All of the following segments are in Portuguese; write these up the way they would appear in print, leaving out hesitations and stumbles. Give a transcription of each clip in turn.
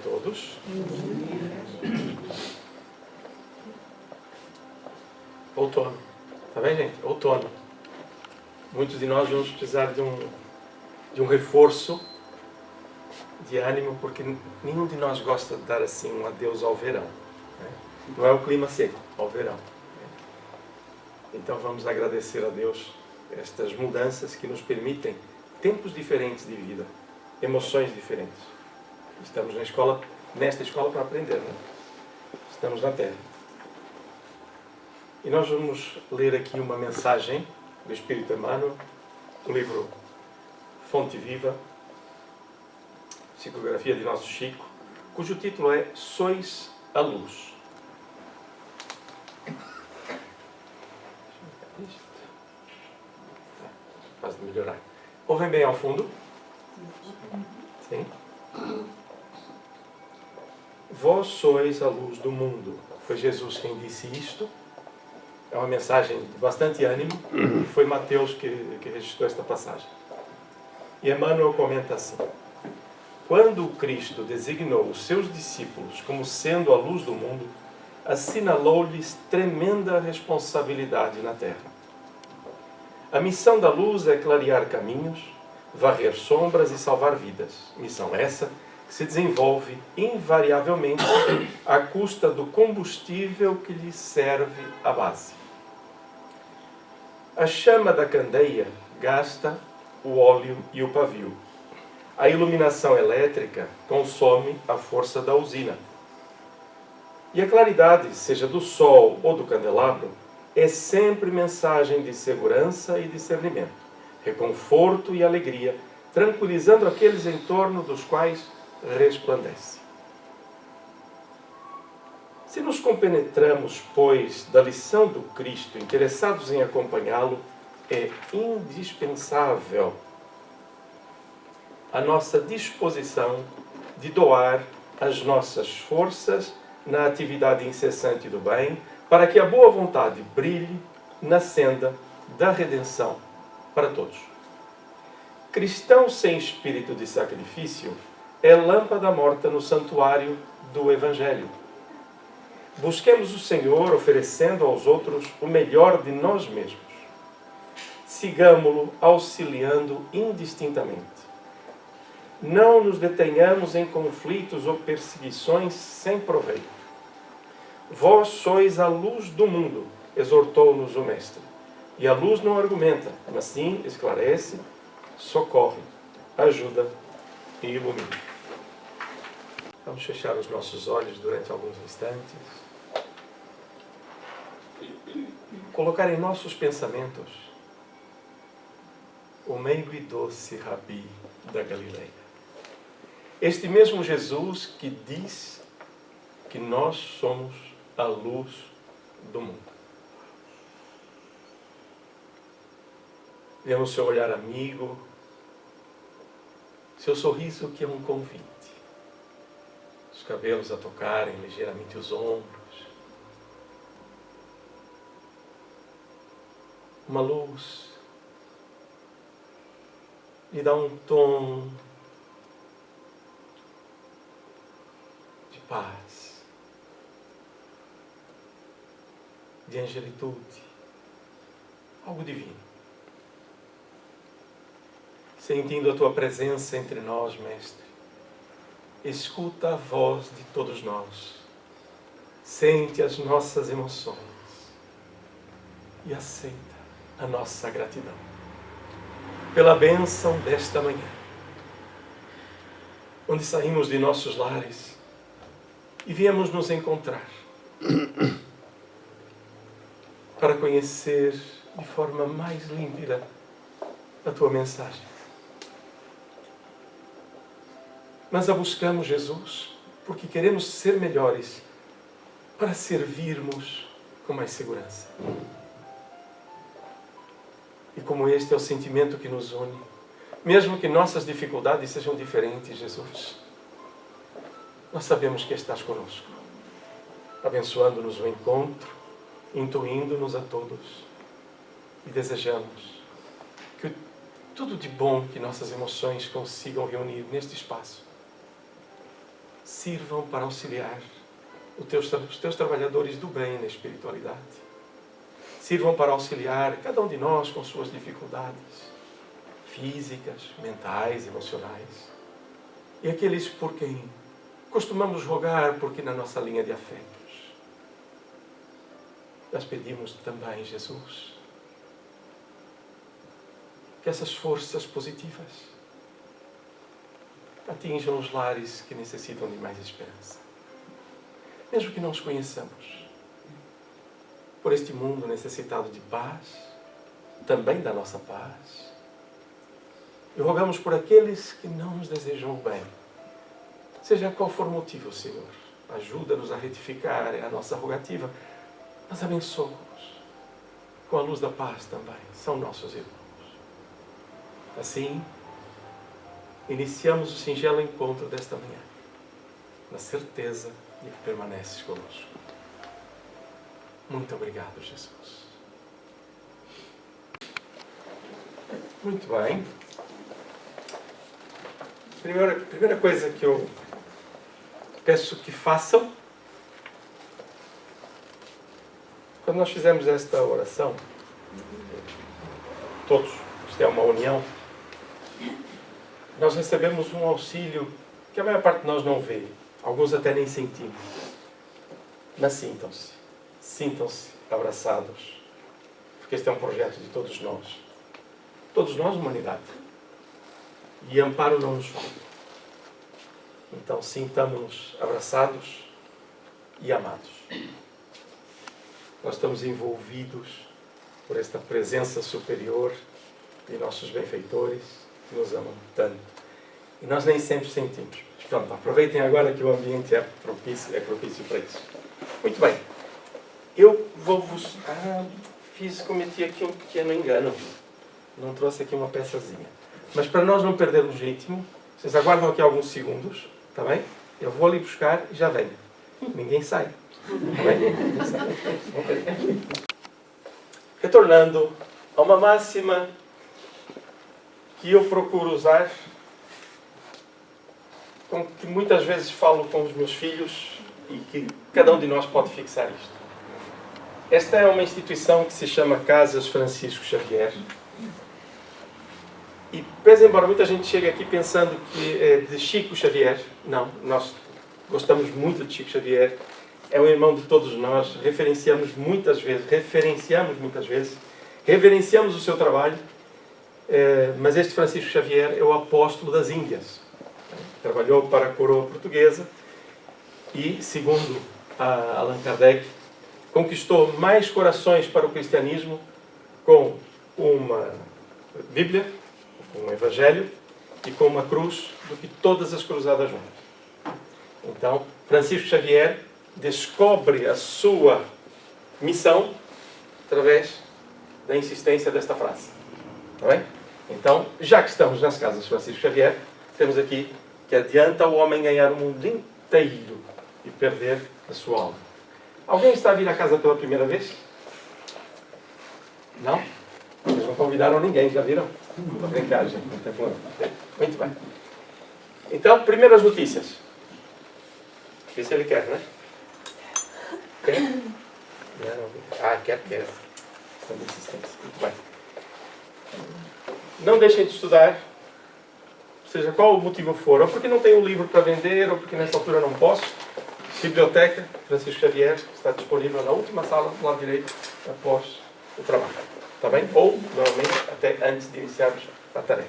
todos. Outono. Tá bem, gente? Outono. Muitos de nós vamos precisar de um reforço de ânimo, porque nenhum de nós gosta de dar assim um adeus ao verão. Né? Não é o clima seco, é o verão. Então vamos agradecer a Deus estas mudanças que nos permitem tempos diferentes de vida, emoções diferentes. Estamos nesta escola para aprender, né? Estamos na Terra. E nós vamos ler aqui uma mensagem do Espírito Emmanuel, do livro Fonte Viva, psicografia de Nosso Chico, cujo título é Sois a Luz. Faz de melhorar. Ouvem bem ao fundo? Sim? Vós sois a luz do mundo. Foi Jesus quem disse isto. É uma mensagem de bastante ânimo. E foi Mateus que registrou esta passagem. E Emmanuel comenta assim: quando o Cristo designou os seus discípulos como sendo a luz do mundo, assinalou-lhes tremenda responsabilidade na terra. A missão da luz é clarear caminhos, varrer sombras e salvar vidas. Missão essa que se desenvolve invariavelmente à custa do combustível que lhe serve a base. A chama da candeia gasta o óleo e o pavio. A iluminação elétrica consome a força da usina. E a claridade, seja do sol ou do candelabro, é sempre mensagem de segurança e discernimento, reconforto e alegria, tranquilizando aqueles em torno dos quais resplandece. Se nos compenetramos, pois, da lição do Cristo, interessados em acompanhá-lo, é indispensável a nossa disposição de doar as nossas forças na atividade incessante do bem, para que a boa vontade brilhe na senda da redenção para todos. Cristão sem espírito de sacrifício é lâmpada morta no santuário do Evangelho. Busquemos o Senhor oferecendo aos outros o melhor de nós mesmos. Sigamo-lo auxiliando indistintamente. Não nos detenhamos em conflitos ou perseguições sem proveito. Vós sois a luz do mundo, exortou-nos o Mestre. E a luz não argumenta, mas sim esclarece, socorre, ajuda e ilumina. Vamos fechar os nossos olhos durante alguns instantes. Colocar em nossos pensamentos o meigo e doce Rabi da Galileia. Este mesmo Jesus que diz que nós somos a luz do mundo. Vemos seu olhar amigo, seu sorriso que é um convite, os cabelos a tocarem ligeiramente os ombros, uma luz lhe dá um tom de paz, de angelitude, algo divino. Sentindo a tua presença entre nós, Mestre, escuta a voz de todos nós, sente as nossas emoções e aceita a nossa gratidão pela bênção desta manhã, onde saímos de nossos lares e viemos nos encontrar para conhecer de forma mais límpida a tua mensagem. Nós a buscamos, Jesus, porque queremos ser melhores para servirmos com mais segurança. E como este é o sentimento que nos une, mesmo que nossas dificuldades sejam diferentes, Jesus, nós sabemos que estás conosco, abençoando-nos o encontro, intuindo-nos a todos, e desejamos que tudo de bom que nossas emoções consigam reunir neste espaço sirvam para auxiliar os teus trabalhadores do bem na espiritualidade. Sirvam para auxiliar cada um de nós com suas dificuldades físicas, mentais, emocionais. E aqueles por quem costumamos rogar, porque na nossa linha de afetos. Nós pedimos também, Jesus, que essas forças positivas atinjam os lares que necessitam de mais esperança. Mesmo que não os conheçamos, por este mundo necessitado de paz, também da nossa paz. E rogamos por aqueles que não nos desejam o bem. Seja qual for o motivo, Senhor, ajuda-nos a retificar a nossa rogativa, mas abençoa-nos com a luz da paz também. São nossos irmãos. Assim, iniciamos o singelo encontro desta manhã, na certeza de que permaneces conosco. Muito obrigado, Jesus. Muito bem. Primeira coisa que eu peço que façam, quando nós fizemos esta oração, todos, isto é uma união, nós recebemos um auxílio que a maior parte de nós não vê, alguns até nem sentimos. Mas sintam-se. Sintam-se abraçados, porque este é um projeto de todos nós, humanidade. E amparo não nos falta. Então sintamos-nos abraçados e amados. Nós estamos envolvidos por esta presença superior de nossos benfeitores, que nos amam tanto. E nós nem sempre sentimos. Pronto, aproveitem agora que o ambiente é propício para isso. Muito bem. Eu vou-vos... cometi aqui um pequeno engano. Não trouxe aqui uma peçazinha. Mas para nós não perdermos ritmo, vocês aguardam aqui alguns segundos, está bem? Eu vou ali buscar e já venho. Ninguém sai. Está bem? Ninguém sai. Retornando a uma máxima que eu procuro usar, com que muitas vezes falo com os meus filhos e que cada um de nós pode fixar isto. Esta é uma instituição que se chama Casas Francisco Xavier. E, pese embora muita gente chegue aqui pensando que é de Chico Xavier, não, nós gostamos muito de Chico Xavier, é um irmão de todos nós, reverenciamos muitas vezes, reverenciamos o seu trabalho, mas este Francisco Xavier é o apóstolo das Índias. Trabalhou para a coroa portuguesa e, segundo Allan Kardec, conquistou mais corações para o cristianismo com uma Bíblia, com um Evangelho e com uma cruz do que todas as cruzadas juntas. Então, Francisco Xavier descobre a sua missão através da insistência desta frase. Está bem? Então, já que estamos nas casas de Francisco Xavier, temos aqui que adianta o homem ganhar o mundo inteiro e perder a sua alma. Alguém está a vir à casa pela primeira vez? Não? Vocês não convidaram ninguém, já viram? Estou a brincar, gente, não tem problema. Muito bem. Então, primeiras notícias. Vê se ele quer, né? Quer? Não. Quer. Questão de insistência. Muito bem. Não deixem de estudar, seja qual o motivo for, ou porque não tenho um livro para vender, ou porque nessa altura não posso. Biblioteca Francisco Xavier está disponível na última sala do lado direito, após o trabalho. Está bem? Ou, normalmente, até antes de iniciarmos a tarefa.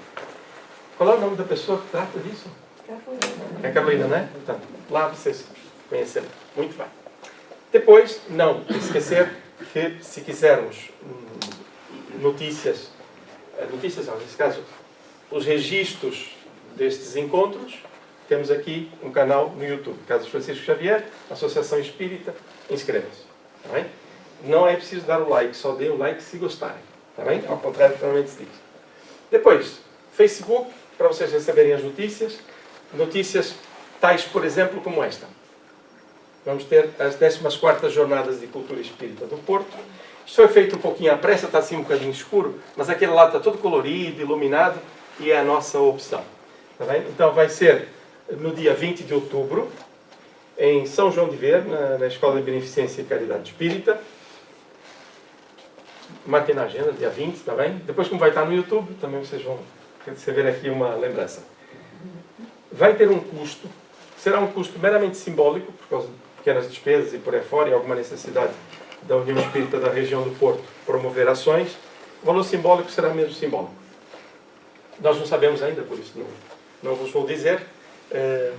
Qual é o nome da pessoa que trata disso? É a Carolina, né? Portanto, lá vocês conheceram. Muito bem. Depois, não esquecer que, se quisermos notícias não, nesse caso, os registros destes encontros, temos aqui um canal no YouTube, Casas Francisco Xavier, Associação Espírita, inscreva-se. Está bem? Não é preciso dar o like, só dê o like se gostarem. Está bem? Ao contrário do que normalmente se diz. Depois, Facebook, para vocês receberem as notícias. Notícias tais, por exemplo, como esta. Vamos ter as 14ª Jornadas de Cultura Espírita do Porto. Isto foi feito um pouquinho à pressa, está assim um bocadinho escuro, mas aquele lado está todo colorido, iluminado, e é a nossa opção. Está bem? Então vai ser no dia 20 de outubro, em São João de Ver, na Escola de Beneficência e Caridade Espírita. Marquem na agenda, dia 20, está bem? Depois, como vai estar no YouTube, também vocês vão receber aqui uma lembrança. Vai ter um custo, será um custo meramente simbólico, por causa de pequenas despesas e por aí fora, e alguma necessidade da União Espírita da região do Porto promover ações. O valor simbólico será mesmo simbólico. Nós não sabemos ainda, por isso não vos vou dizer,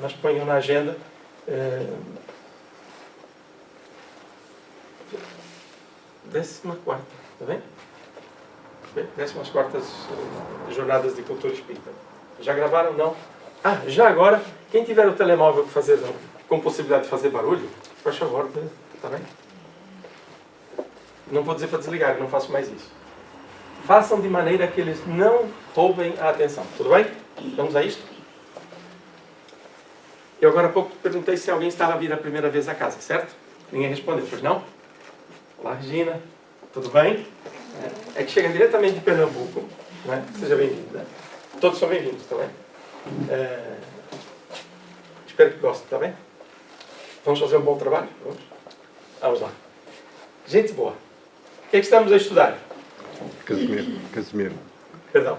mas ponham na agenda. 14ª, está bem? 14ª Jornadas de Cultura Espírita. Já gravaram? Não? Já agora, quem tiver o telemóvel com possibilidade de fazer barulho, por favor, está bem? Não vou dizer para desligar, não faço mais isso. Façam de maneira que eles não roubem a atenção. Tudo bem? Vamos a isto? Eu agora há pouco perguntei se alguém estava a vir a primeira vez à casa, certo? Ninguém respondeu, pois não? Olá, Regina. Tudo bem? É que chega diretamente de Pernambuco, né? Seja bem-vindo, né? Todos são bem-vindos, está bem? Espero que gostem, está bem? Vamos fazer um bom trabalho? Vamos lá. Gente boa. O que é que estamos a estudar? Casimiro. Perdão.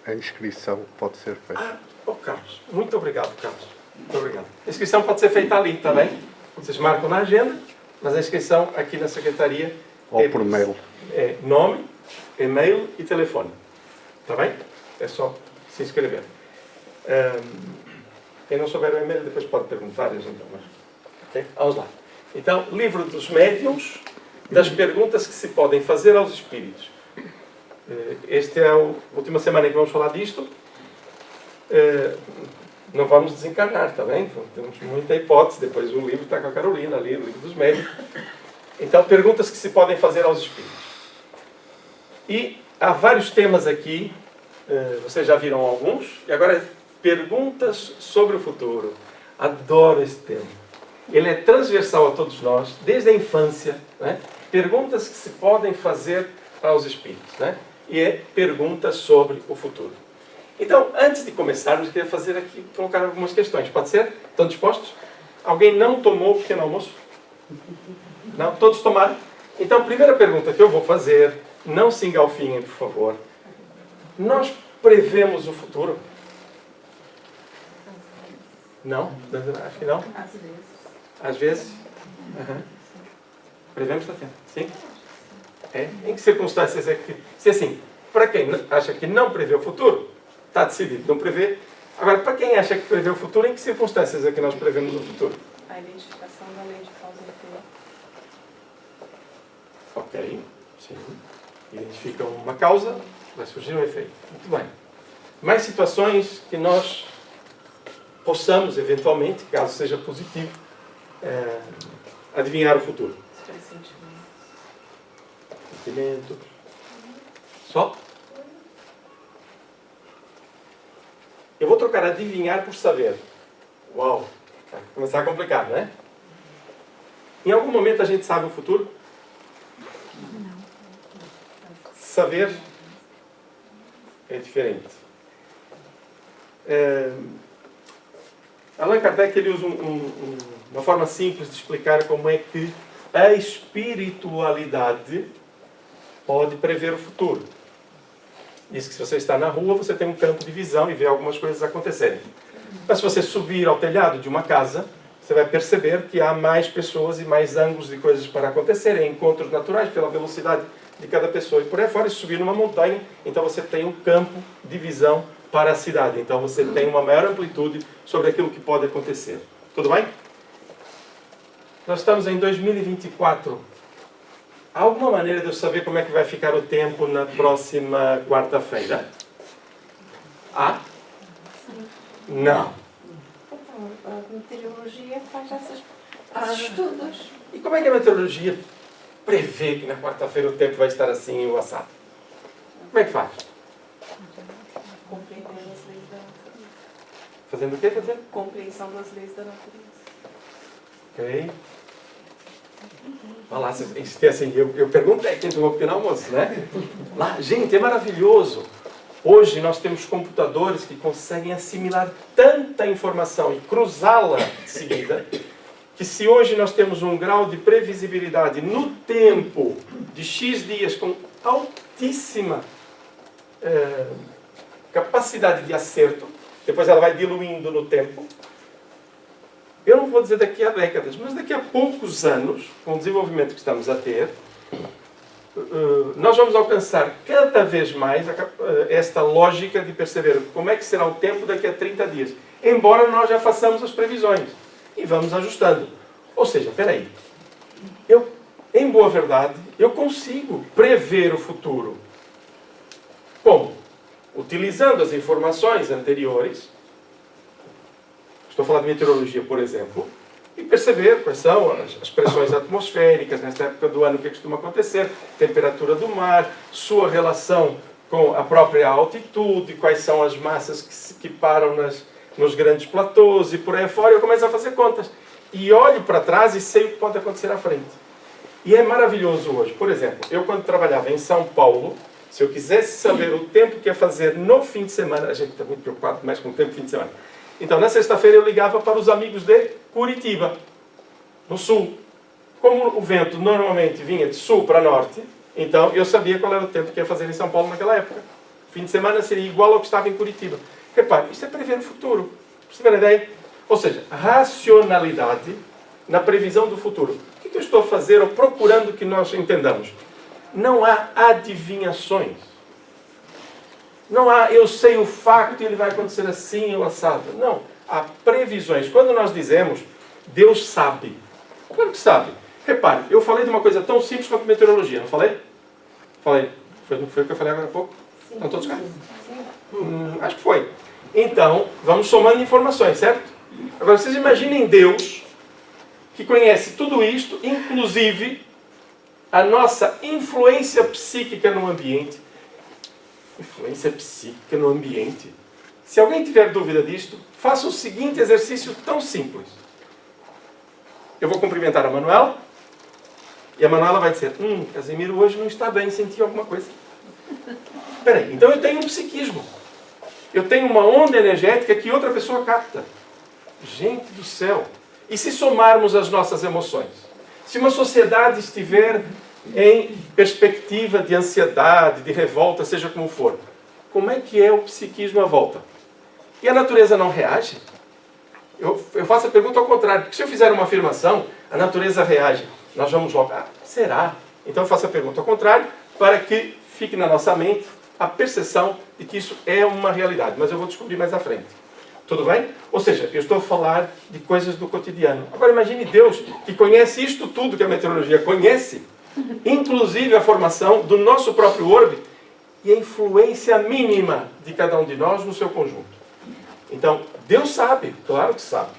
A inscrição pode ser feita. Carlos. Muito obrigado, Carlos. Muito obrigado. A inscrição pode ser feita ali, está bem? Vocês marcam na agenda, mas a inscrição aqui na secretaria... Ou por mail. É nome, e-mail e telefone. Está bem? É só se inscrever. Quem não souber o e-mail, depois pode perguntar. Então, okay? Vamos lá. Então, livro dos médiuns, das perguntas que se podem fazer aos espíritos. Esta é a última semana que vamos falar disto. Não vamos desencarnar, está bem? Então, temos muita hipótese. Depois o livro está com a Carolina ali, o livro dos médiuns. Então, perguntas que se podem fazer aos espíritos. E há vários temas aqui, vocês já viram alguns, e agora perguntas sobre o futuro. Adoro esse tema. Ele é transversal a todos nós, desde a infância, né? Perguntas que se podem fazer aos espíritos, né? E é perguntas sobre o futuro. Então, antes de começarmos, eu queria colocar algumas questões. Pode ser? Estão dispostos? Alguém não tomou o pequeno almoço? Não? Todos tomaram? Então, a primeira pergunta que eu vou fazer, não se engalfinhem, por favor. Nós prevemos o futuro? Não? Acho que não. Às vezes. Às vezes? Uhum. Prevemos, Tatiana? Sim? Em que circunstâncias é que... Se assim, para quem acha que não prevê o futuro, está decidido, não prevê. Agora, para quem acha que prevê o futuro, em que circunstâncias é que nós prevemos o futuro? A identificação da lei de causa e efeito. Ok, sim. Identificam uma causa, vai surgir um efeito. Muito bem. Mais situações que nós possamos, eventualmente, caso seja positivo, adivinhar o futuro. Sentimento. Só? Eu vou trocar adivinhar por saber. Uau! Vai começar a complicar, não é? Em algum momento a gente sabe o futuro? Não. Saber é diferente. Allan Kardec ele usa uma forma simples de explicar como é que a espiritualidade pode prever o futuro. Diz que se você está na rua, você tem um campo de visão e vê algumas coisas acontecerem. Mas se você subir ao telhado de uma casa, você vai perceber que há mais pessoas e mais ângulos de coisas para acontecerem, encontros naturais pela velocidade de cada pessoa. E por aí fora, se subir numa montanha, então você tem um campo de visão para a cidade. Então você tem uma maior amplitude sobre aquilo que pode acontecer. Tudo bem? Nós estamos em 2024. Há alguma maneira de eu saber como é que vai ficar o tempo na próxima quarta-feira? Há? Não. Então, a meteorologia faz esses estudos. E como é que a meteorologia prevê que na quarta-feira o tempo vai estar assim e o assado? Como é que faz? Compreendendo as leis da natureza. Fazendo o quê, quer dizer? Compreensão das leis da natureza. Ok. Olha lá, assim, eu perguntei quem tomou o pequeno almoço, né? Lá, gente, é maravilhoso. Hoje nós temos computadores que conseguem assimilar tanta informação e cruzá-la de seguida, que se hoje nós temos um grau de previsibilidade no tempo de X dias com altíssima capacidade de acerto, depois ela vai diluindo no tempo, eu não vou dizer daqui a décadas, mas daqui a poucos anos, com o desenvolvimento que estamos a ter, nós vamos alcançar cada vez mais esta lógica de perceber como é que será o tempo daqui a 30 dias. Embora nós já façamos as previsões. E vamos ajustando. Ou seja, espera aí. Em boa verdade, eu consigo prever o futuro. Como? Utilizando as informações anteriores. Estou falando de meteorologia, por exemplo. E perceber quais são as pressões atmosféricas, nesta época do ano, o que costuma acontecer, temperatura do mar, sua relação com a própria altitude, quais são as massas que param nos grandes platôs e por aí fora. Eu começo a fazer contas. E olho para trás e sei o que pode acontecer à frente. E é maravilhoso hoje. Por exemplo, eu quando trabalhava em São Paulo, se eu quisesse saber o tempo que ia fazer no fim de semana, a gente está muito preocupado mais com o tempo do fim de semana. Então, na sexta-feira eu ligava para os amigos de Curitiba, no sul. Como o vento normalmente vinha de sul para norte, então eu sabia qual era o tempo que ia fazer em São Paulo naquela época. O fim de semana seria igual ao que estava em Curitiba. Repare, isto é prever o futuro. Perceberam a ideia? Ou seja, racionalidade na previsão do futuro. O que eu estou a fazer ou procurando que nós entendamos? Não há adivinhações. Não há, eu sei o facto e ele vai acontecer assim ou assado. Não, há previsões. Quando nós dizemos, Deus sabe. Claro que sabe. Repare, eu falei de uma coisa tão simples quanto meteorologia, não falei? Falei. Foi o que eu falei agora há pouco? Sim. Estão todos cá? Acho que foi. Então, vamos somando informações, certo? Agora, vocês imaginem Deus, que conhece tudo isto, inclusive a nossa influência psíquica no ambiente. Influência psíquica no ambiente. Se alguém tiver dúvida disto, faça o seguinte exercício tão simples. Eu vou cumprimentar a Manuela, e a Manuela vai dizer, Casimiro hoje não está bem, senti alguma coisa. Espera aí, então eu tenho um psiquismo. Eu tenho uma onda energética que outra pessoa capta. Gente do céu! E se somarmos as nossas emoções? Se uma sociedade estiver em perspectiva de ansiedade, de revolta, seja como for, como é que é o psiquismo à volta? E a natureza não reage? Eu faço a pergunta ao contrário, porque se eu fizer uma afirmação, a natureza reage. Nós vamos logo, será? Então eu faço a pergunta ao contrário, para que fique na nossa mente a percepção de que isso é uma realidade. Mas eu vou descobrir mais à frente. Tudo bem? Ou seja, eu estou a falar de coisas do cotidiano. Agora imagine Deus, que conhece isto tudo que a meteorologia conhece, inclusive a formação do nosso próprio orbe e a influência mínima de cada um de nós no seu conjunto. Então, Deus sabe, claro que sabe.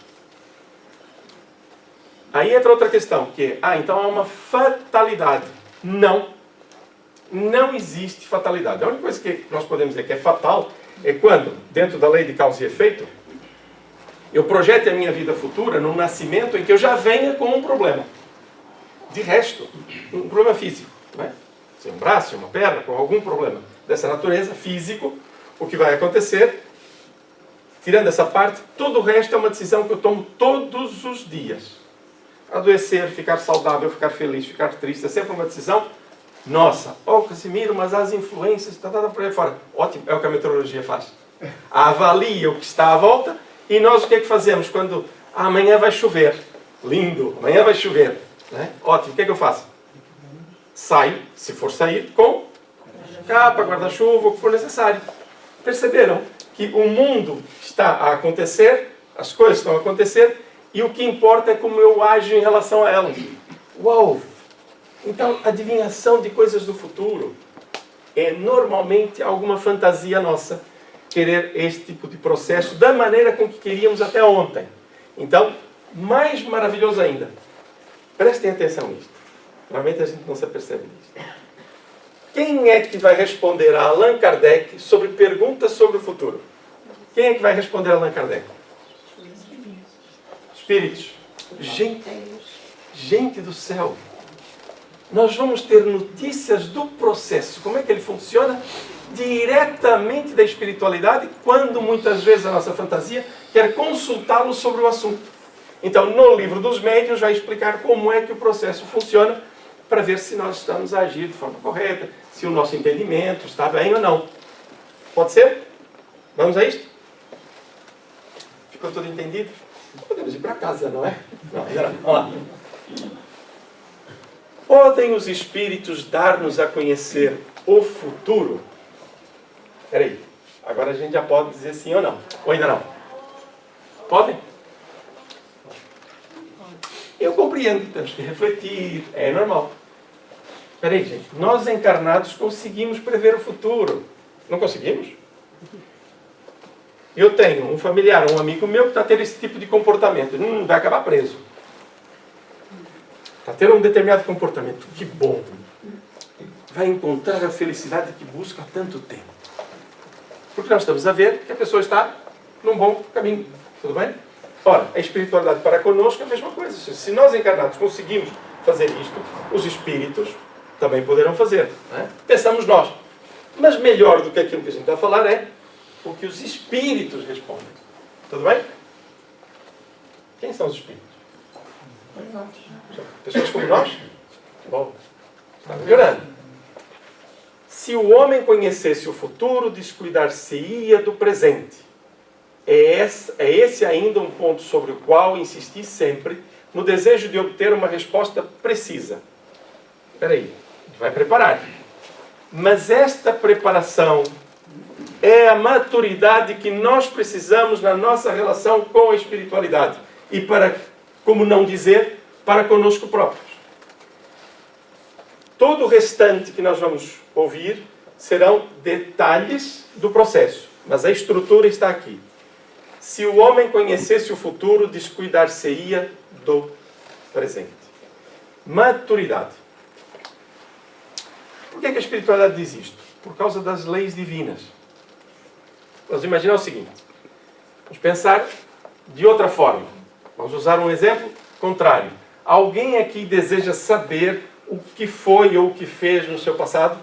Aí entra outra questão, que é, então há uma fatalidade. Não. Não existe fatalidade. A única coisa que nós podemos dizer que é fatal é quando, dentro da lei de causa e efeito, eu projete a minha vida futura num nascimento em que eu já venha com um problema. De resto, um problema físico. Né? Sem um braço, uma perna, com algum problema dessa natureza, físico, o que vai acontecer, tirando essa parte, todo o resto é uma decisão que eu tomo todos os dias. Adoecer, ficar saudável, ficar feliz, ficar triste, é sempre uma decisão nossa. Casimiro, mas as influências, por aí fora. Ótimo, é o que a meteorologia faz. Avalia o que está à volta e nós o que é que fazemos quando amanhã vai chover? Lindo, amanhã vai chover. Né? Ótimo, o que é que eu faço? Saio, se for sair, com capa, guarda-chuva, o que for necessário. Perceberam que o mundo está a acontecer, as coisas estão a acontecer, e o que importa é como eu ajo em relação a elas. Uau! Então, adivinhação de coisas do futuro é normalmente alguma fantasia nossa querer este tipo de processo da maneira com que queríamos até ontem. Então, mais maravilhoso ainda. Prestem atenção nisto. Normalmente a gente não se apercebe disso. Quem é que vai responder a Allan Kardec sobre perguntas sobre o futuro? Quem é que vai responder a Allan Kardec? Espíritos. Gente do céu. Nós vamos ter notícias do processo. Como é que ele funciona? Diretamente da espiritualidade, quando muitas vezes a nossa fantasia quer consultá-lo sobre o assunto. Então, no livro dos médiuns, vai explicar como é que o processo funciona para ver se nós estamos a agir de forma correta, se o nosso entendimento está bem ou não. Pode ser? Vamos a isto? Ficou tudo entendido? Podemos ir para casa, não é? Não, ainda não. Vamos lá. Podem os espíritos dar-nos a conhecer o futuro? Espera aí. Agora a gente já pode dizer sim ou não. Ou ainda não? Podem? Eu compreendo, temos que refletir, é normal. Espera aí, gente. Nós encarnados conseguimos prever o futuro. Não conseguimos? Eu tenho um familiar, um amigo meu que está tendo esse tipo de comportamento. Vai acabar preso. Está tendo um determinado comportamento. Que bom. Vai encontrar a felicidade que busca há tanto tempo. Porque nós estamos a ver que a pessoa está num bom caminho. Tudo bem? Ora, a espiritualidade para conosco é a mesma coisa. Se nós encarnados conseguimos fazer isto, os espíritos também poderão fazer. Não é? Pensamos nós. Mas melhor do que aquilo que a gente está a falar é o que os espíritos respondem. Tudo bem? Quem são os espíritos? Pessoas como nós? Bom, está melhorando. Se o homem conhecesse o futuro, descuidar-se-ia do presente. É esse ainda um ponto sobre o qual insisti sempre no desejo de obter uma resposta precisa. Espera aí, a gente vai preparar. Mas esta preparação é a maturidade que nós precisamos na nossa relação com a espiritualidade. E para, como não dizer, para conosco próprios. Todo o restante que nós vamos ouvir serão detalhes do processo. Mas a estrutura está aqui. Se o homem conhecesse o futuro, descuidar-se-ia do presente. Maturidade. Por que a espiritualidade diz isto? Por causa das leis divinas. Vamos imaginar o seguinte. Vamos pensar de outra forma. Vamos usar um exemplo contrário. Alguém aqui deseja saber o que foi ou o que fez no seu passado?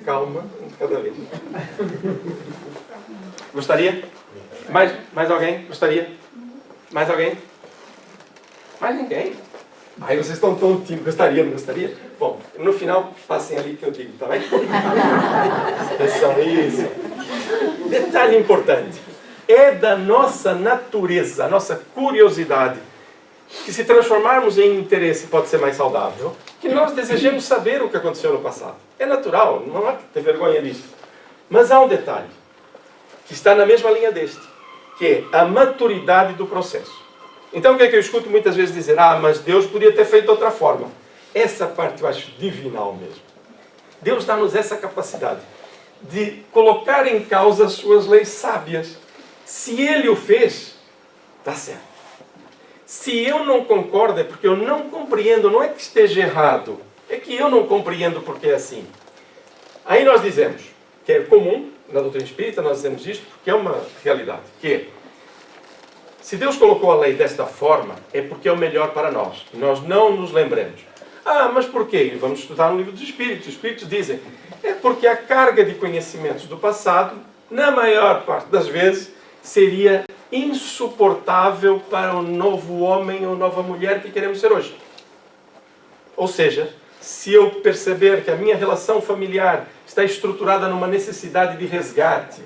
Calma, cada vez. Gostaria? Mais alguém? Gostaria? Mais alguém? Mais ninguém? Aí vocês estão tão tímidos. Gostaria, não gostaria? Bom, no final, passem ali que eu digo, tá bem? Atenção, isso. Detalhe importante. É da nossa natureza, a nossa curiosidade, que se transformarmos em interesse pode ser mais saudável, que nós desejemos saber o que aconteceu no passado. É natural, não há que ter vergonha disso. Mas há um detalhe, que está na mesma linha deste, que é a maturidade do processo. Então o que é que eu escuto muitas vezes dizer? Mas Deus podia ter feito de outra forma. Essa parte eu acho divinal mesmo. Deus dá-nos essa capacidade de colocar em causa as suas leis sábias. Se Ele o fez, está certo. Se eu não concordo é porque eu não compreendo, não é que esteja errado, é que eu não compreendo porque é assim. Aí nós dizemos, que é comum, na doutrina espírita nós dizemos isto, porque é uma realidade, que é, se Deus colocou a lei desta forma, é porque é o melhor para nós. Nós não nos lembramos. Mas porquê? Vamos estudar no livro dos Espíritos. Os Espíritos dizem, é porque a carga de conhecimentos do passado, na maior parte das vezes, seria insuportável para o novo homem ou nova mulher que queremos ser hoje. Ou seja, se eu perceber que a minha relação familiar está estruturada numa necessidade de resgate,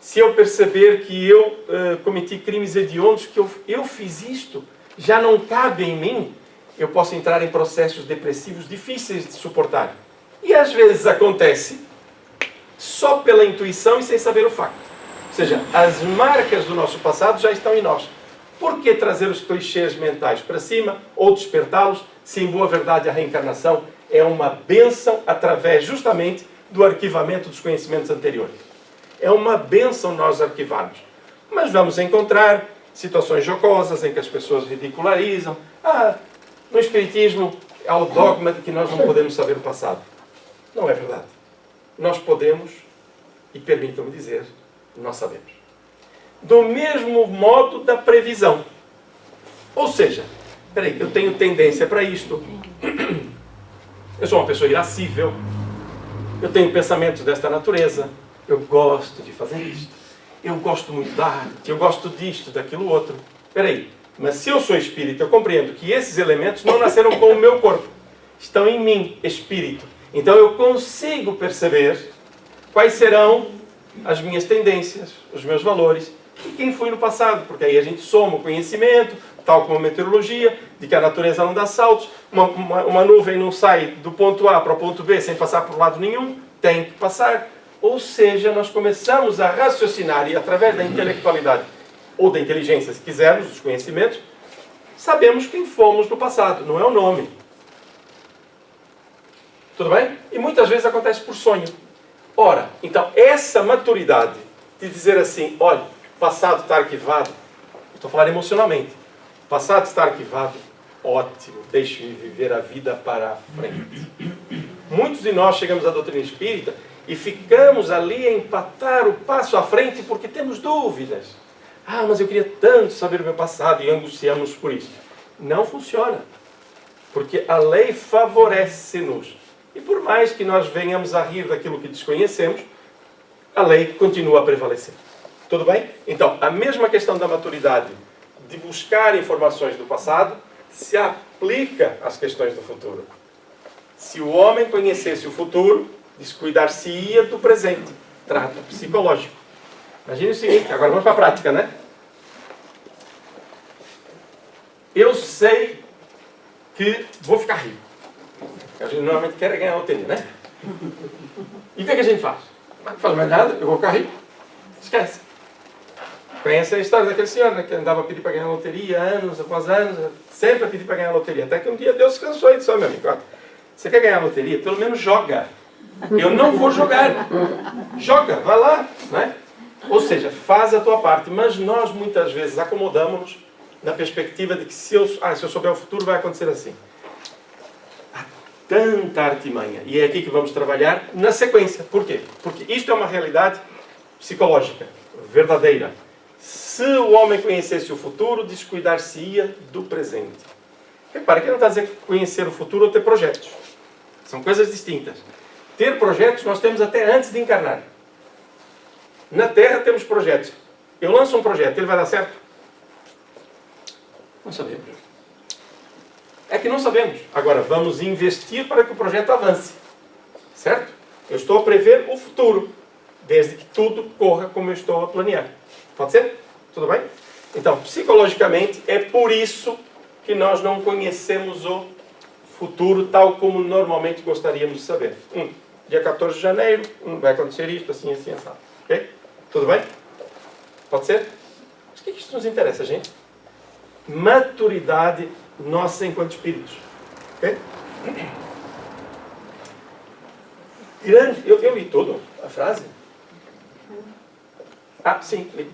se eu perceber que eu cometi crimes hediondos, que eu fiz isto, já não cabe em mim, eu posso entrar em processos depressivos difíceis de suportar. E às vezes acontece só pela intuição e sem saber o facto. Ou seja, as marcas do nosso passado já estão em nós. Por que trazer os clichês mentais para cima ou despertá-los, se em boa verdade a reencarnação é uma bênção através justamente do arquivamento dos conhecimentos anteriores? É uma bênção nós arquivarmos. Mas vamos encontrar situações jocosas em que as pessoas ridicularizam. No Espiritismo há o dogma de que nós não podemos saber o passado. Não é verdade. Nós podemos, e permitam-me dizer, nós sabemos. Do mesmo modo da previsão. Ou seja, peraí, eu tenho tendência para isto. Eu sou uma pessoa irascível. Eu tenho pensamentos desta natureza. Eu gosto de fazer isto. Eu gosto muito da arte. Eu gosto disto, daquilo outro. Peraí, Mas se eu sou espírito, eu compreendo que esses elementos não nasceram com o meu corpo. Estão em mim, espírito. Então eu consigo perceber quais serão as minhas tendências, os meus valores e quem fui no passado. Porque aí a gente soma o conhecimento, tal como a meteorologia, de que a natureza não dá saltos, uma nuvem não sai do ponto A para o ponto B sem passar por lado nenhum, tem que passar. Ou seja, nós começamos a raciocinar e através da intelectualidade, ou da inteligência, se quisermos, dos conhecimentos, sabemos quem fomos no passado, não é o nome. Tudo bem? E muitas vezes acontece por sonho. Ora, então, essa maturidade de dizer assim, olha, o passado está arquivado, estou falando emocionalmente, o passado está arquivado, ótimo, deixe-me viver a vida para a frente. Muitos de nós chegamos à doutrina espírita e ficamos ali a empatar o passo à frente porque temos dúvidas. Ah, mas eu queria tanto saber o meu passado e angustiamos por isso. Não funciona. Porque a lei favorece-nos. E por mais que nós venhamos a rir daquilo que desconhecemos, a lei continua a prevalecer. Tudo bem? Então, a mesma questão da maturidade de buscar informações do passado se aplica às questões do futuro. Se o homem conhecesse o futuro, descuidar-se-ia do presente. Trato psicológico. Imagine o seguinte, agora vamos para a prática, né? Eu sei que vou ficar rico. A gente normalmente quer ganhar a loteria, né? E o que é que a gente faz? Não faz mais nada, eu vou ficar rico. Esquece. Conhece a história daquele senhor, né, que andava a pedir para ganhar a loteria, anos após anos, sempre a pedir para ganhar a loteria. Até que um dia Deus se cansou e disse, ó, meu amigo, ó, você quer ganhar a loteria? Pelo menos joga. Eu não vou jogar. Joga, vai lá, né? Ou seja, faz a tua parte. Mas nós muitas vezes acomodamos-nos na perspectiva de que se eu souber o futuro vai acontecer assim. Há tanta artimanha. E é aqui que vamos trabalhar na sequência. Por quê? Porque isto é uma realidade psicológica, verdadeira. Se o homem conhecesse o futuro, descuidar-se-ia do presente. Repara que ele não está a dizer que conhecer o futuro ou ter projetos. São coisas distintas. Ter projetos nós temos até antes de encarnar. Na Terra temos projetos. Eu lanço um projeto, ele vai dar certo? Não sabemos. É que não sabemos. Agora, vamos investir para que o projeto avance. Certo? Eu estou a prever o futuro, desde que tudo corra como eu estou a planear. Pode ser? Tudo bem? Então, psicologicamente, é por isso que nós não conhecemos o futuro tal como normalmente gostaríamos de saber. Dia 14 de janeiro, vai acontecer isto, assim, assim, assim. Ok? Tudo bem? Pode ser? Mas o que é que isto nos interessa, gente? Maturidade nossa enquanto espíritos. Ok? Eu li tudo, a frase. Ah, sim, li.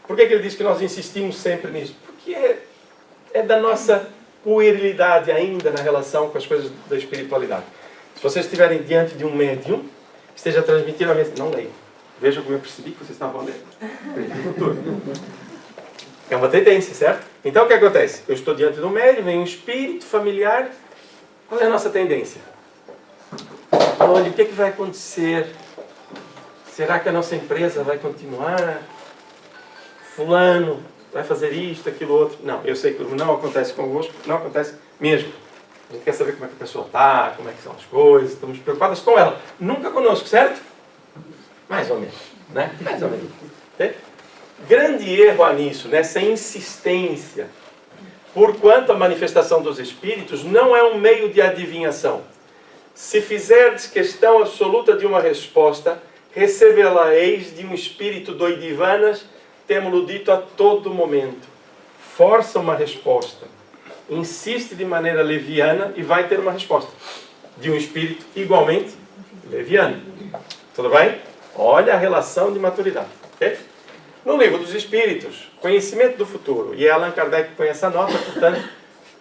Por que ele diz que nós insistimos sempre nisso? Porque é da nossa puerilidade ainda na relação com as coisas da espiritualidade. Se vocês estiverem diante de um médium, esteja transmitindo a mensagem. Não leiam. Veja como eu percebi que vocês estavam lendo. É uma tendência, certo? Então o que acontece? Eu estou diante de um médium, vem um espírito familiar. Qual é a nossa tendência? Olha, o que é que vai acontecer? Será que a nossa empresa vai continuar? Fulano vai fazer isto, aquilo, outro. Não, eu sei que não acontece convosco, não acontece mesmo. A gente quer saber como é que a pessoa está, como é que são as coisas, estamos preocupados com ela. Nunca conosco, certo? Mais ou menos, né? Mais ou menos. Okay? Grande erro há nisso, nessa insistência. Porquanto a manifestação dos espíritos não é um meio de adivinhação. Se fizerdes questão absoluta de uma resposta, recebê-la-eis de um espírito doidivanas, temo-lo dito a todo momento. Força uma resposta. Insiste de maneira leviana e vai ter uma resposta. De um espírito igualmente leviano. Tudo bem? Olha a relação de maturidade. Okay? No livro dos Espíritos, Conhecimento do Futuro. E Allan Kardec põe essa nota, portanto,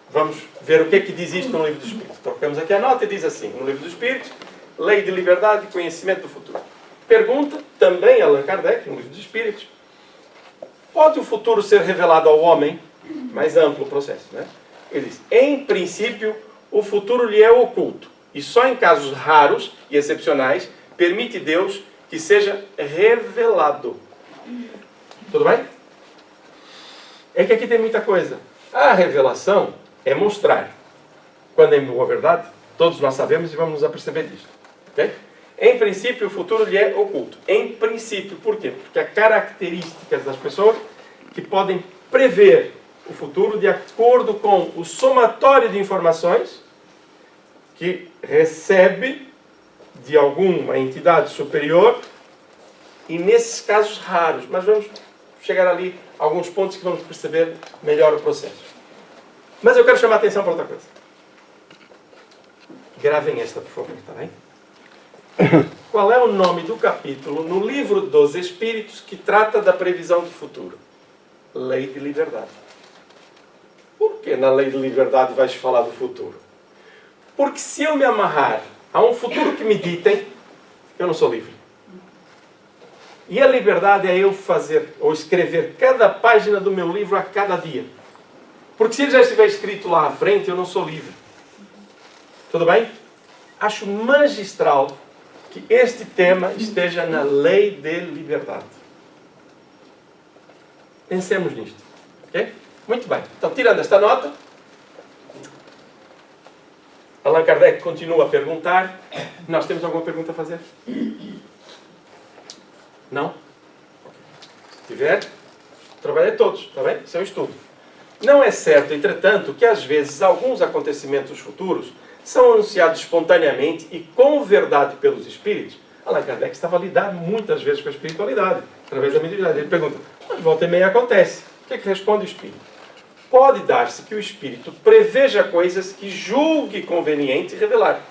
vamos ver o que é que diz isto no livro dos Espíritos. Trocamos aqui a nota e diz assim, no livro dos Espíritos, Lei de Liberdade e Conhecimento do Futuro. Pergunta, também Allan Kardec, no livro dos Espíritos, pode o futuro ser revelado ao homem? Mais amplo o processo, né? Ele diz, em princípio, o futuro lhe é oculto. E só em casos raros e excepcionais, permite Deus que seja revelado. Tudo bem? é que aqui tem muita coisa. A revelação é mostrar. Quando é boa verdade, todos nós sabemos e vamos nos aperceber disto. Okay? Em princípio, o futuro lhe é oculto. Em princípio, por quê? Porque há características das pessoas que podem prever o futuro de acordo com o somatório de informações que recebe de alguma entidade superior, e nesses casos raros, mas vamos chegar ali a alguns pontos que vamos perceber melhor o processo. Mas eu quero chamar a atenção para outra coisa. Gravem esta, por favor, está bem? Qual é o nome do capítulo no livro dos Espíritos que trata da previsão do futuro? Lei de liberdade. Por que na lei de liberdade vais falar do futuro? Porque se eu me amarrar a um futuro que me ditem, eu não sou livre. E a liberdade é eu fazer ou escrever cada página do meu livro a cada dia. Porque se ele já estiver escrito lá à frente, eu não sou livre. Tudo bem? Acho magistral que este tema esteja na lei de liberdade. Pensemos nisto. Ok? Muito bem. Então, tirando esta nota, Allan Kardec continua a perguntar. Nós temos alguma pergunta a fazer? Não? Se tiver, trabalhei todos, está bem? Isso é um estudo. Não é certo, entretanto, que às vezes alguns acontecimentos futuros são anunciados espontaneamente e com verdade pelos espíritos. Allan Kardec estava a lidar muitas vezes com a espiritualidade, através da mediunidade. Ele pergunta, mas volta e meia acontece. O que é que responde o espírito? Pode dar-se que o espírito preveja coisas que julgue conveniente revelar.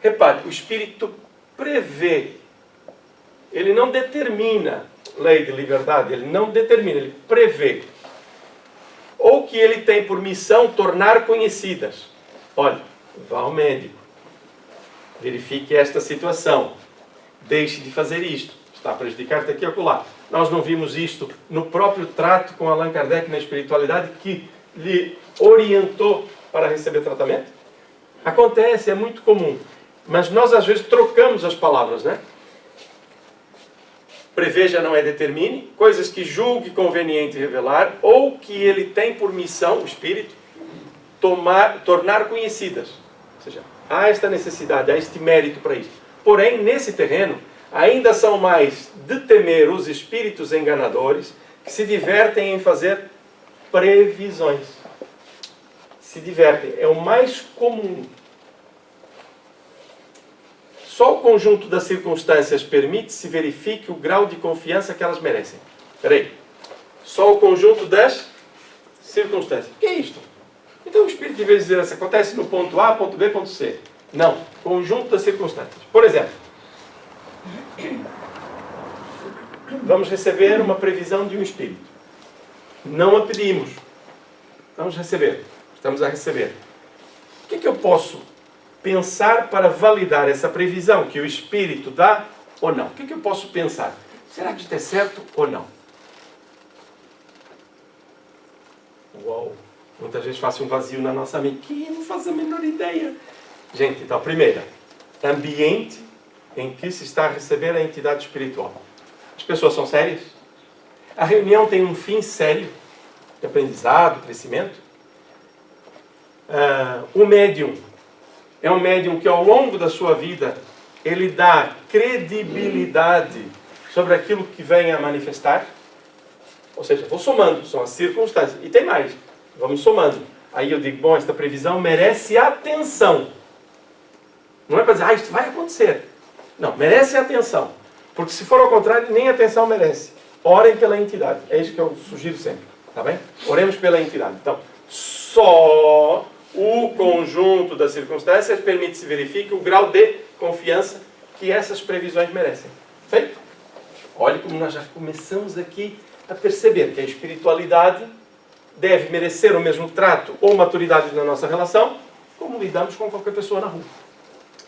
Repare, o espírito prevê. Ele não determina lei de liberdade, ele não determina, ele prevê. Ou que ele tem por missão tornar conhecidas. Olha, vá ao médico, verifique esta situação, deixe de fazer isto, está a prejudicar-te aqui e acolá. Nós não vimos isto no próprio trato com Allan Kardec na espiritualidade que lhe orientou para receber tratamento? Acontece, é muito comum, mas nós às vezes trocamos as palavras, né? Preveja não é determine, coisas que julgue conveniente revelar, ou que ele tem por missão, o espírito, tornar conhecidas. Ou seja, há esta necessidade, há este mérito para isso. Porém, nesse terreno, ainda são mais de temer os espíritos enganadores que se divertem em fazer previsões. Se divertem, é o mais comum. Só o conjunto das circunstâncias permite se verifique o grau de confiança que elas merecem. Espera aí. Só o conjunto das circunstâncias. O que é isto? Então o Espírito, de vez de dizer assim, acontece no ponto A, ponto B, ponto C. Não. Conjunto das circunstâncias. Por exemplo, vamos receber uma previsão de um Espírito. Não a pedimos. Vamos receber. Estamos a receber. O que é que eu posso pensar para validar essa previsão que o Espírito dá ou não? O que é que eu posso pensar? Será que isto é certo ou não? Uau! Muitas vezes faço um vazio na nossa mente. Que eu não faço a menor ideia. Gente, então, primeira, ambiente em que se está a receber a entidade espiritual. As pessoas são sérias? A reunião tem um fim sério de aprendizado, crescimento? O médium é um médium que ao longo da sua vida ele dá credibilidade sobre aquilo que vem a manifestar? Ou seja, vou somando, são as circunstâncias. E tem mais, vamos somando. Aí eu digo, bom, esta previsão merece atenção. Não é para dizer, isso vai acontecer. Não, merece atenção. Porque se for ao contrário, nem atenção merece. Orem pela entidade. É isso que eu sugiro sempre. Tá bem? Oremos pela entidade. Então, só o conjunto das circunstâncias permite se verifique o grau de confiança que essas previsões merecem. Certo? Olha como nós já começamos aqui a perceber que a espiritualidade deve merecer o mesmo trato ou maturidade na nossa relação como lidamos com qualquer pessoa na rua,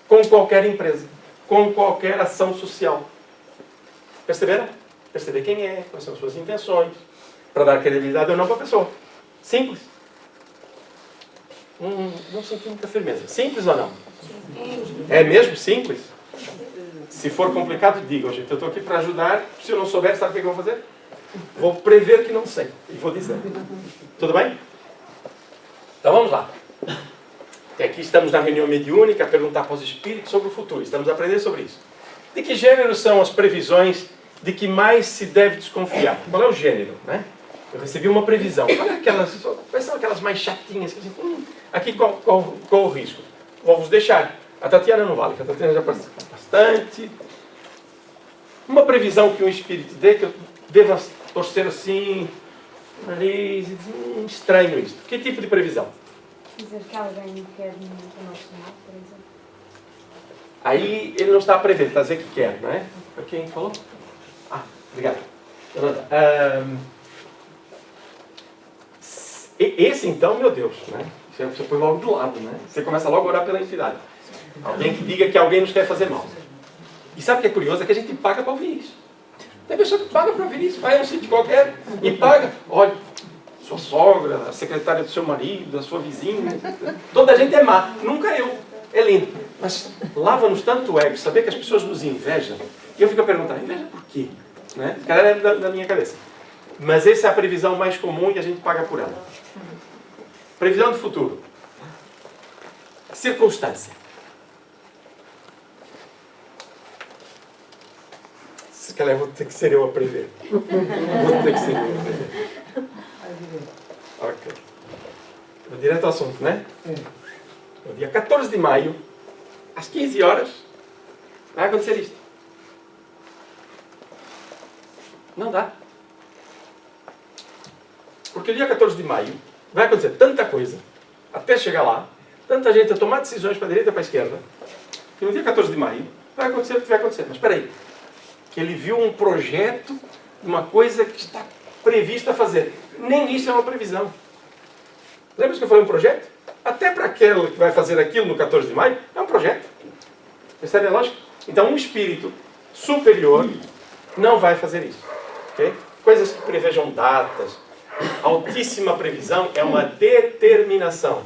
com qualquer empresa, com qualquer ação social. Perceberam? Perceber quem é, quais são as suas intenções, para dar credibilidade ou não para a pessoa. Simples. Não senti muita firmeza. Simples ou não? É mesmo simples? Se for complicado, digam, gente. Eu estou aqui para ajudar. Se eu não souber, sabe o que eu vou fazer? Vou prever que não sei. E vou dizer. Tudo bem? Então vamos lá. Até aqui estamos na reunião mediúnica a perguntar para os espíritos sobre o futuro. Estamos a aprender sobre isso. De que gênero são as previsões de que mais se deve desconfiar? Qual é o gênero, né? Eu recebi uma previsão. Quais são aquelas mais chatinhas? Que a gente, aqui qual o risco? Vou vos deixar. A Tatiana não vale, que a Tatiana já participou bastante. Uma previsão que um espírito dê, que eu deva torcer assim, nariz, estranho isto. Que tipo de previsão? Dizer que alguém quer muito o nosso mal, por exemplo. Aí ele não está a prever, está a dizer que quer, não é? Quem falou? Obrigado. Esse então, meu Deus, né? Você põe logo do lado, né? Você começa logo a orar pela entidade. Alguém que diga que alguém nos quer fazer mal. E sabe o que é curioso? É que a gente paga para ouvir isso. Tem pessoa que paga para ouvir isso. Vai a um sítio qualquer e paga. Olha, sua sogra, a secretária do seu marido, a sua vizinha. Toda a gente é má. Nunca eu. É lindo. Mas lava-nos tanto o ego saber que as pessoas nos invejam. E eu fico a perguntar, inveja por quê? Né? Cada é da minha cabeça. Mas essa é a previsão mais comum e a gente paga por ela. Previsão do futuro. Circunstância. Se calhar vou ter que ser eu a prever. Vou ter que ser eu a prever. Ok. Vou direto ao assunto, né? No dia 14 de maio, às 15 horas, vai acontecer isto. Não dá. Porque o dia 14 de maio vai acontecer tanta coisa, até chegar lá, tanta gente a tomar decisões para a direita e para a esquerda, que no dia 14 de maio vai acontecer o que vai acontecer. Mas espera aí, que ele viu um projeto, uma coisa que está prevista a fazer. Nem isso é uma previsão. Lembra que eu falei um projeto? Até para aquele que vai fazer aquilo no 14 de maio, é um projeto. Percebe a lógica? Então um espírito superior não vai fazer isso. Okay? Coisas que prevejam datas, altíssima previsão é uma determinação.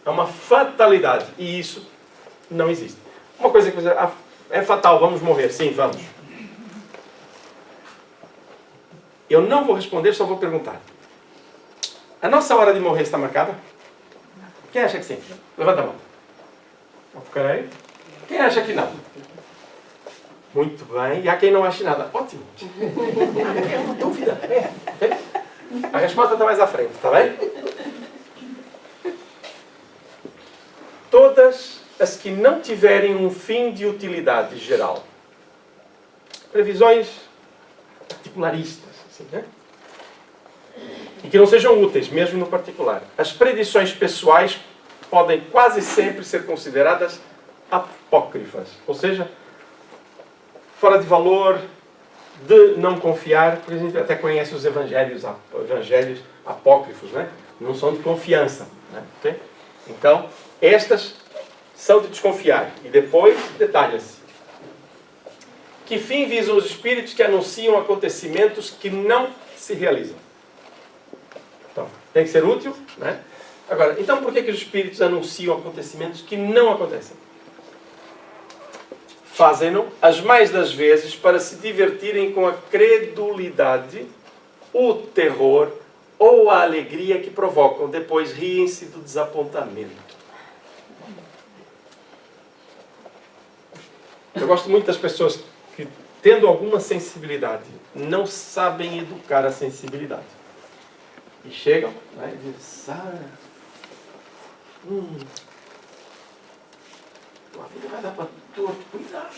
É uma fatalidade. E isso não existe. Uma coisa que é fatal, vamos morrer. Sim, vamos. Eu não vou responder, só vou perguntar. A nossa hora de morrer está marcada? Quem acha que sim? Levanta a mão. Ok. Quem acha que não? Muito bem. E há quem não ache nada. Ótimo. É uma dúvida. Okay? A resposta está mais à frente, está bem? Todas as que não tiverem um fim de utilidade geral. Previsões particularistas, assim, né? E que não sejam úteis, mesmo no particular. As predições pessoais podem quase sempre ser consideradas apócrifas. Ou seja, fora de valor, de não confiar, porque a gente até conhece os evangelhos apócrifos, né? Não são de confiança. Né? Okay? Então, estas são de desconfiar. E depois, detalha-se. Que fim visam os espíritos que anunciam acontecimentos que não se realizam? Então, tem que ser útil, né? Agora, então por que os espíritos anunciam acontecimentos que não acontecem? Fazem-no, as mais das vezes, para se divertirem com a credulidade, o terror ou a alegria que provocam. Depois riem-se do desapontamento. Eu gosto muito das pessoas que, tendo alguma sensibilidade, não sabem educar a sensibilidade. E chegam, né, e dizem, Sara, tua vida vai dar para torto, cuidado.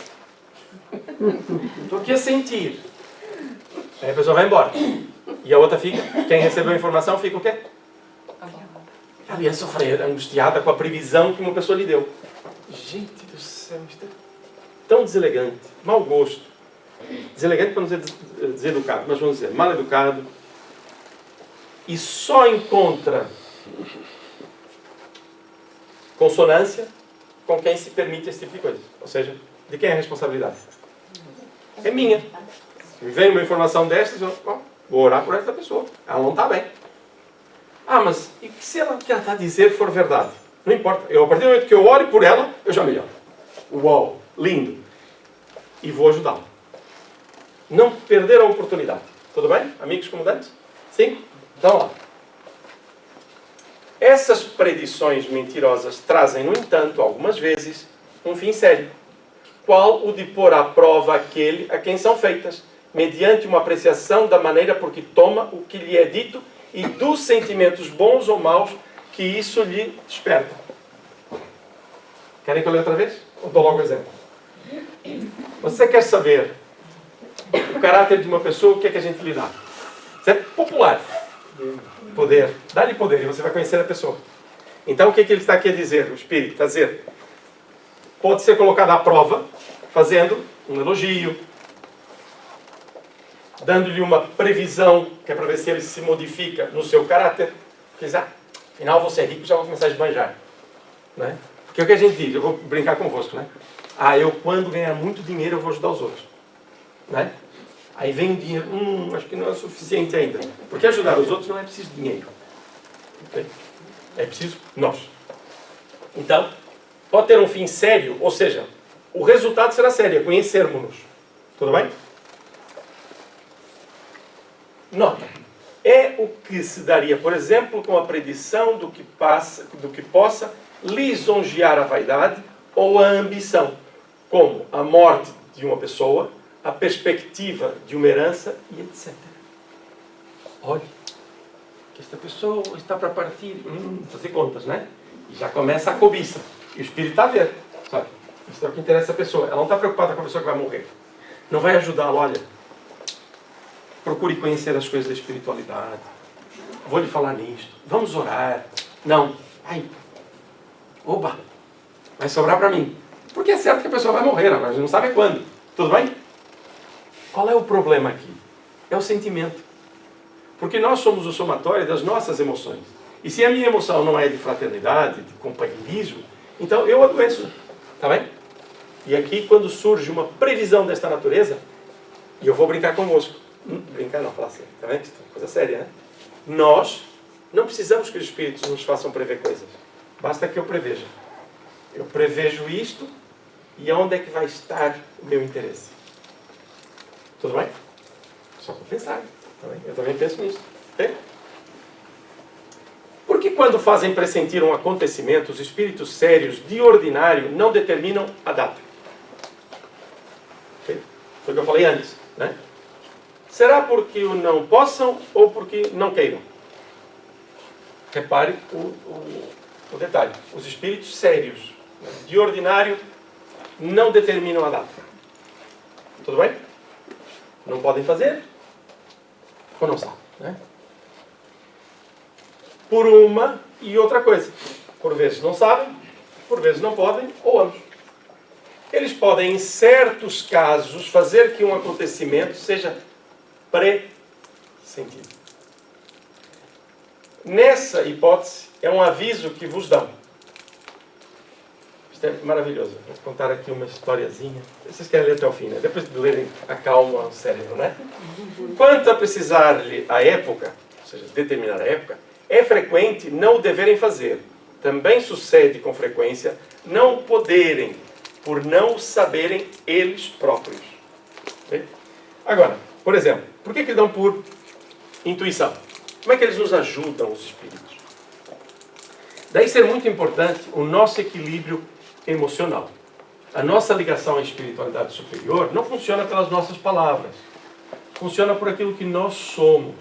Estou aqui a sentir. Aí a pessoa vai embora. E a outra fica, quem recebeu a informação fica o quê? Ali a sofrer, angustiada com a previsão que uma pessoa lhe deu. Gente do céu, isto é tão deselegante, mau gosto. Deselegante para não dizer deseducado, mas vamos dizer mal educado. E só encontra consonância com quem se permite esse tipo de coisa. Ou seja, de quem é a responsabilidade? É minha. Me vem uma informação destas, eu vou orar por essa pessoa. Ela não está bem. Ah, mas e se ela que ela está a dizer for verdade? Não importa. Eu, a partir do momento que eu ore por ela, eu já melhoro. Uau, lindo. E vou ajudá-la. Não perder a oportunidade. Tudo bem? Amigos comandantes? Sim? Então lá. Essas predições mentirosas trazem, no entanto, algumas vezes, um fim sério, qual o de pôr à prova aquele a quem são feitas, mediante uma apreciação da maneira por que toma o que lhe é dito e dos sentimentos bons ou maus que isso lhe desperta. Querem que eu leia outra vez? Ou dou logo o exemplo? Você quer saber o caráter de uma pessoa, o que é que a gente lhe dá? Isso é popular. Poder. Dá-lhe poder e você vai conhecer a pessoa. Então o que é que ele está aqui a dizer? O Espírito está a dizer, pode ser colocado à prova, fazendo um elogio, dando-lhe uma previsão, que é para ver se ele se modifica no seu caráter. Porque diz, afinal você é rico, já vou começar a esbanjar. Né? Porque é o que a gente diz, eu vou brincar convosco, né? Eu quando ganhar muito dinheiro eu vou ajudar os outros. Né? Aí vem o dinheiro, acho que não é suficiente ainda. Porque ajudar os outros não é preciso dinheiro. Okay? É preciso nós. Então, pode ter um fim sério, ou seja, o resultado será sério, é conhecermos-nos. Tudo bem? Nota. É o que se daria, por exemplo, com a predição do que possa lisonjear a vaidade ou a ambição, como a morte de uma pessoa, a perspectiva de uma herança e etc. Olha, que esta pessoa está para partir, fazer contas, né? E já começa a cobiça. E o Espírito está a ver, sabe? Isso é o que interessa a pessoa. Ela não está preocupada com a pessoa que vai morrer. Não vai ajudá-la, olha. Procure conhecer as coisas da espiritualidade. Vou lhe falar nisto. Vamos orar. Não. Oba! Vai sobrar para mim. Porque é certo que a pessoa vai morrer, agora a gente não sabe quando. Tudo bem? Qual é o problema aqui? É o sentimento. Porque nós somos o somatório das nossas emoções. E se a minha emoção não é de fraternidade, de companheirismo, então eu adoeço. Está bem? E aqui, quando surge uma previsão desta natureza, e eu vou brincar convosco. Brincar não, falar assim. Está bem? Isso é coisa séria, né? Nós não precisamos que os Espíritos nos façam prever coisas. Basta que eu preveja. Eu prevejo isto e aonde é que vai estar o meu interesse? Tudo bem? Só para pensar. Tá bem? Eu também penso nisso. Okay? Porque quando fazem pressentir um acontecimento, os espíritos sérios, de ordinário, não determinam a data. Okay? Foi o que eu falei antes. Né? Será porque o não possam ou porque não queiram? Repare o detalhe. Os espíritos sérios, de ordinário, não determinam a data. Tudo bem? Não podem fazer ou não sabem. Né? Por uma e outra coisa. Por vezes não sabem, por vezes não podem, ou ambos. Eles podem, em certos casos, fazer que um acontecimento seja pressentido. Nessa hipótese, é um aviso que vos dão. Isto é maravilhoso. Vou contar aqui uma historiazinha. Vocês querem ler até o fim, né? Depois de lerem, acalma o cérebro, né? Quanto a precisar-lhe a época, ou seja, determinar a época, é frequente não o deverem fazer. Também sucede com frequência não poderem, por não o saberem eles próprios. Okay? Agora, por exemplo, por que dão por intuição? Como é que eles nos ajudam, os espíritos? Daí ser muito importante o nosso equilíbrio emocional. A nossa ligação à espiritualidade superior não funciona pelas nossas palavras. Funciona por aquilo que nós somos.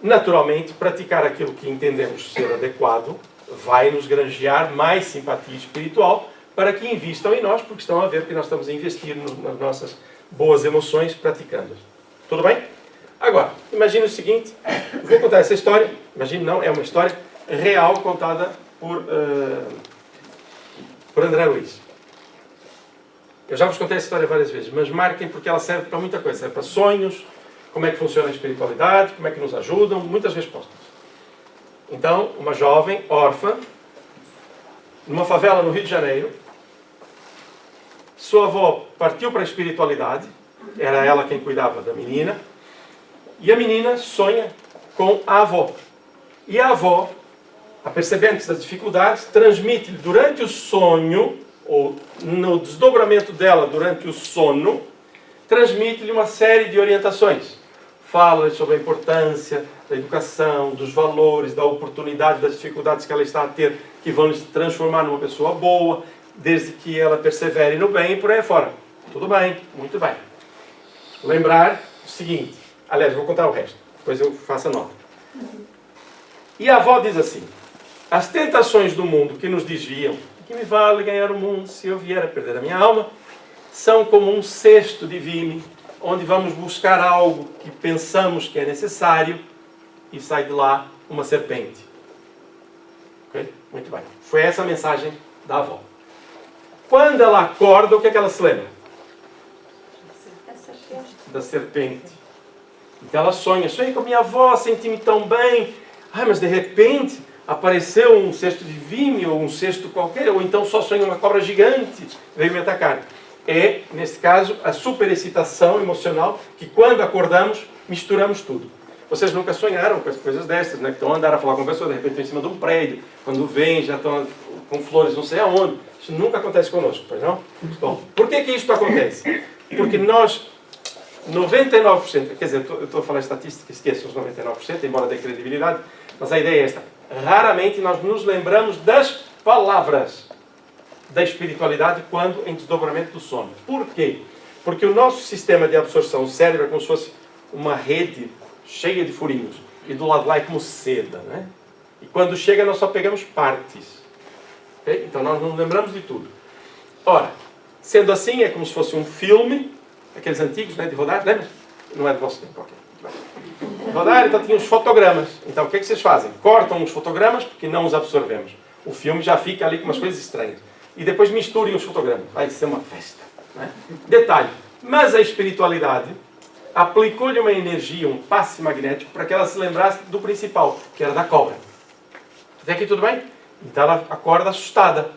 Naturalmente, praticar aquilo que entendemos ser adequado vai nos granjear mais simpatia espiritual para que invistam em nós, porque estão a ver que nós estamos a investir nas nossas boas emoções praticando-as. Tudo bem? Agora, imagine o seguinte, vou contar essa história, imagine não, é uma história real contada por André Luiz. Eu já vos contei essa história várias vezes, mas marquem porque ela serve para muita coisa. Serve para sonhos, como é que funciona a espiritualidade, como é que nos ajudam, muitas respostas. Então, uma jovem órfã, numa favela no Rio de Janeiro, sua avó partiu para a espiritualidade, era ela quem cuidava da menina, e a menina sonha com a avó. E a avó, apercebendo-se das dificuldades, transmite-lhe durante o sonho, ou no desdobramento dela durante o sono, transmite-lhe uma série de orientações. fala sobre a importância da educação, dos valores, da oportunidade, das dificuldades que ela está a ter, que vão se transformar numa pessoa boa, desde que ela persevere no bem e por aí fora. Tudo bem, muito bem. Lembrar o seguinte, aliás, vou contar o resto, depois eu faço a nota. E a avó diz assim: as tentações do mundo que nos desviam, que me vale ganhar o mundo se eu vier a perder a minha alma, são como um cesto de vime, onde vamos buscar algo que pensamos que é necessário e sai de lá uma serpente. Ok? Muito bem. Foi essa a mensagem da avó. Quando ela acorda, o que é que ela se lembra? Da serpente. Então ela sonha com a minha avó, senti-me tão bem. Ai, mas de repente apareceu um cesto de vime ou um cesto qualquer, ou então só sonha uma cobra gigante, veio me atacar. É, nesse caso, a superexcitação emocional que quando acordamos, misturamos tudo. Vocês nunca sonharam com as coisas destas, né? Que estão a andar a falar com a pessoa, de repente estão em cima de um prédio, quando vêm já estão com flores não sei aonde. Isso nunca acontece conosco, pois não? Bom, por que isto acontece? Porque nós, 99%, quer dizer, eu estou a falar estatística, esqueço os 99%, embora dê credibilidade, mas a ideia é esta. Raramente nós nos lembramos das palavras da espiritualidade quando em desdobramento do sono. Por quê? Porque o nosso sistema de absorção, o cérebro, é como se fosse uma rede cheia de furinhos. E do lado de lá é como seda, né? E quando chega nós só pegamos partes. Okay? Então nós não lembramos de tudo. Ora, sendo assim, é como se fosse um filme, aqueles antigos, né, de rodar, lembra? Não é do vosso tempo, ok. Rodar, então tinha os fotogramas. Então o que é que vocês fazem? Cortam os fotogramas porque não os absorvemos. O filme já fica ali com umas coisas estranhas. E depois misturem os fotogramas. Vai ser uma festa. Né? Detalhe, mas a espiritualidade aplicou-lhe uma energia, um passe magnético, para que ela se lembrasse do principal, que era da cobra. Até aqui tudo bem? Então ela acorda assustada.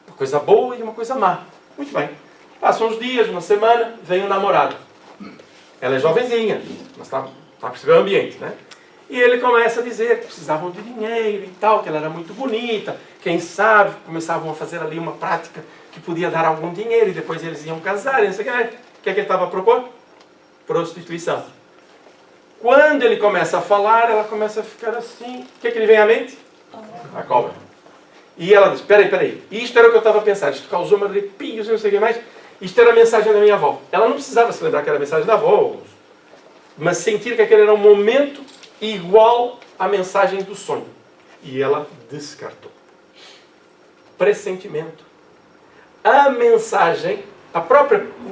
Uma coisa boa e uma coisa má. Muito bem. Passam uns dias, uma semana, vem um namorado. Ela é jovenzinha, mas está a perceber o ambiente, né? E ele começa a dizer que precisavam de dinheiro e tal, que ela era muito bonita. Quem sabe, começavam a fazer ali uma prática que podia dar algum dinheiro e depois eles iam casar, e não sei o que. O que é que ele estava a propor? Prostituição. Quando ele começa a falar, ela começa a ficar assim. O que é que lhe vem à mente? A cobra. E ela diz, peraí, isto era o que eu estava a pensar, isto causou-me arrepios e não sei o que mais. Isto era a mensagem da minha avó. Ela não precisava se lembrar que era a mensagem da avó, mas sentir que aquele era um momento igual à mensagem do sonho. E ela descartou. Pressentimento. A mensagem,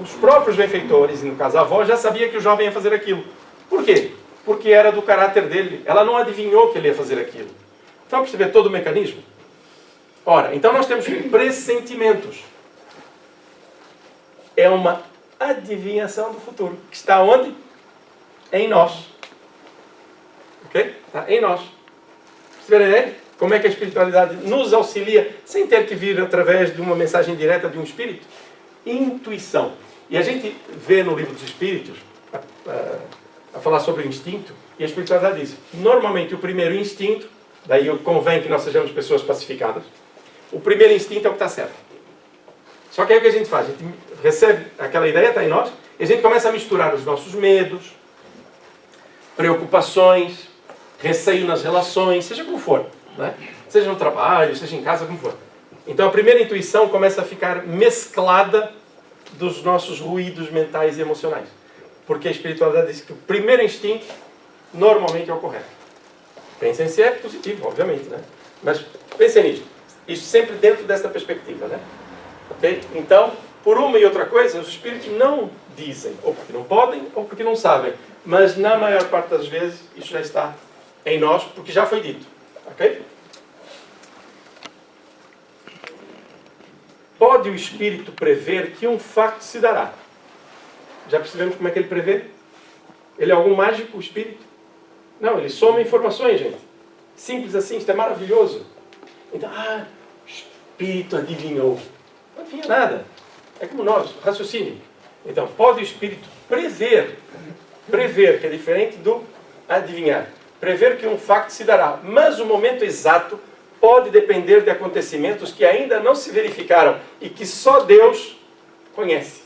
os próprios benfeitores, e no caso a avó, já sabia que o jovem ia fazer aquilo. Por quê? Porque era do caráter dele. Ela não adivinhou que ele ia fazer aquilo. Estão a perceber todo o mecanismo? Ora, então nós temos pressentimentos. É uma adivinhação do futuro. Que está onde? Em nós. Ok? Está em nós. Perceberam a ideia? Como é que a espiritualidade nos auxilia sem ter que vir através de uma mensagem direta de um espírito? Intuição. E a gente vê no livro dos espíritos a falar sobre o instinto, e a espiritualidade diz, normalmente o primeiro instinto, daí convém que nós sejamos pessoas pacificadas, o primeiro instinto é o que está certo. Só que aí o que a gente faz? A gente recebe aquela ideia, está em nós, e a gente começa a misturar os nossos medos, preocupações, receio nas relações, seja como for. Né? Seja no trabalho, seja em casa, como for. Então a primeira intuição começa a ficar mesclada dos nossos ruídos mentais e emocionais. Porque a espiritualidade diz que o primeiro instinto normalmente é o correto. Pensem se é positivo, obviamente. Né? Mas pensem nisto. Isso sempre dentro dessa perspectiva. Né? Okay? Então, por uma e outra coisa, os espíritos não dizem, ou porque não podem, ou porque não sabem. Mas na maior parte das vezes, isso já está em nós, porque já foi dito. Ok? Pode o espírito prever que um facto se dará? Já percebemos como é que ele prevê? Ele é algum mágico, o espírito? Não, ele soma informações, gente. Simples assim, isso é maravilhoso. Então, o espírito adivinhou. Não adivinha nada. É como nós, raciocínio. Então, pode o espírito prever, que é diferente do adivinhar. Prever que um facto se dará, mas o momento exato pode depender de acontecimentos que ainda não se verificaram e que só Deus conhece.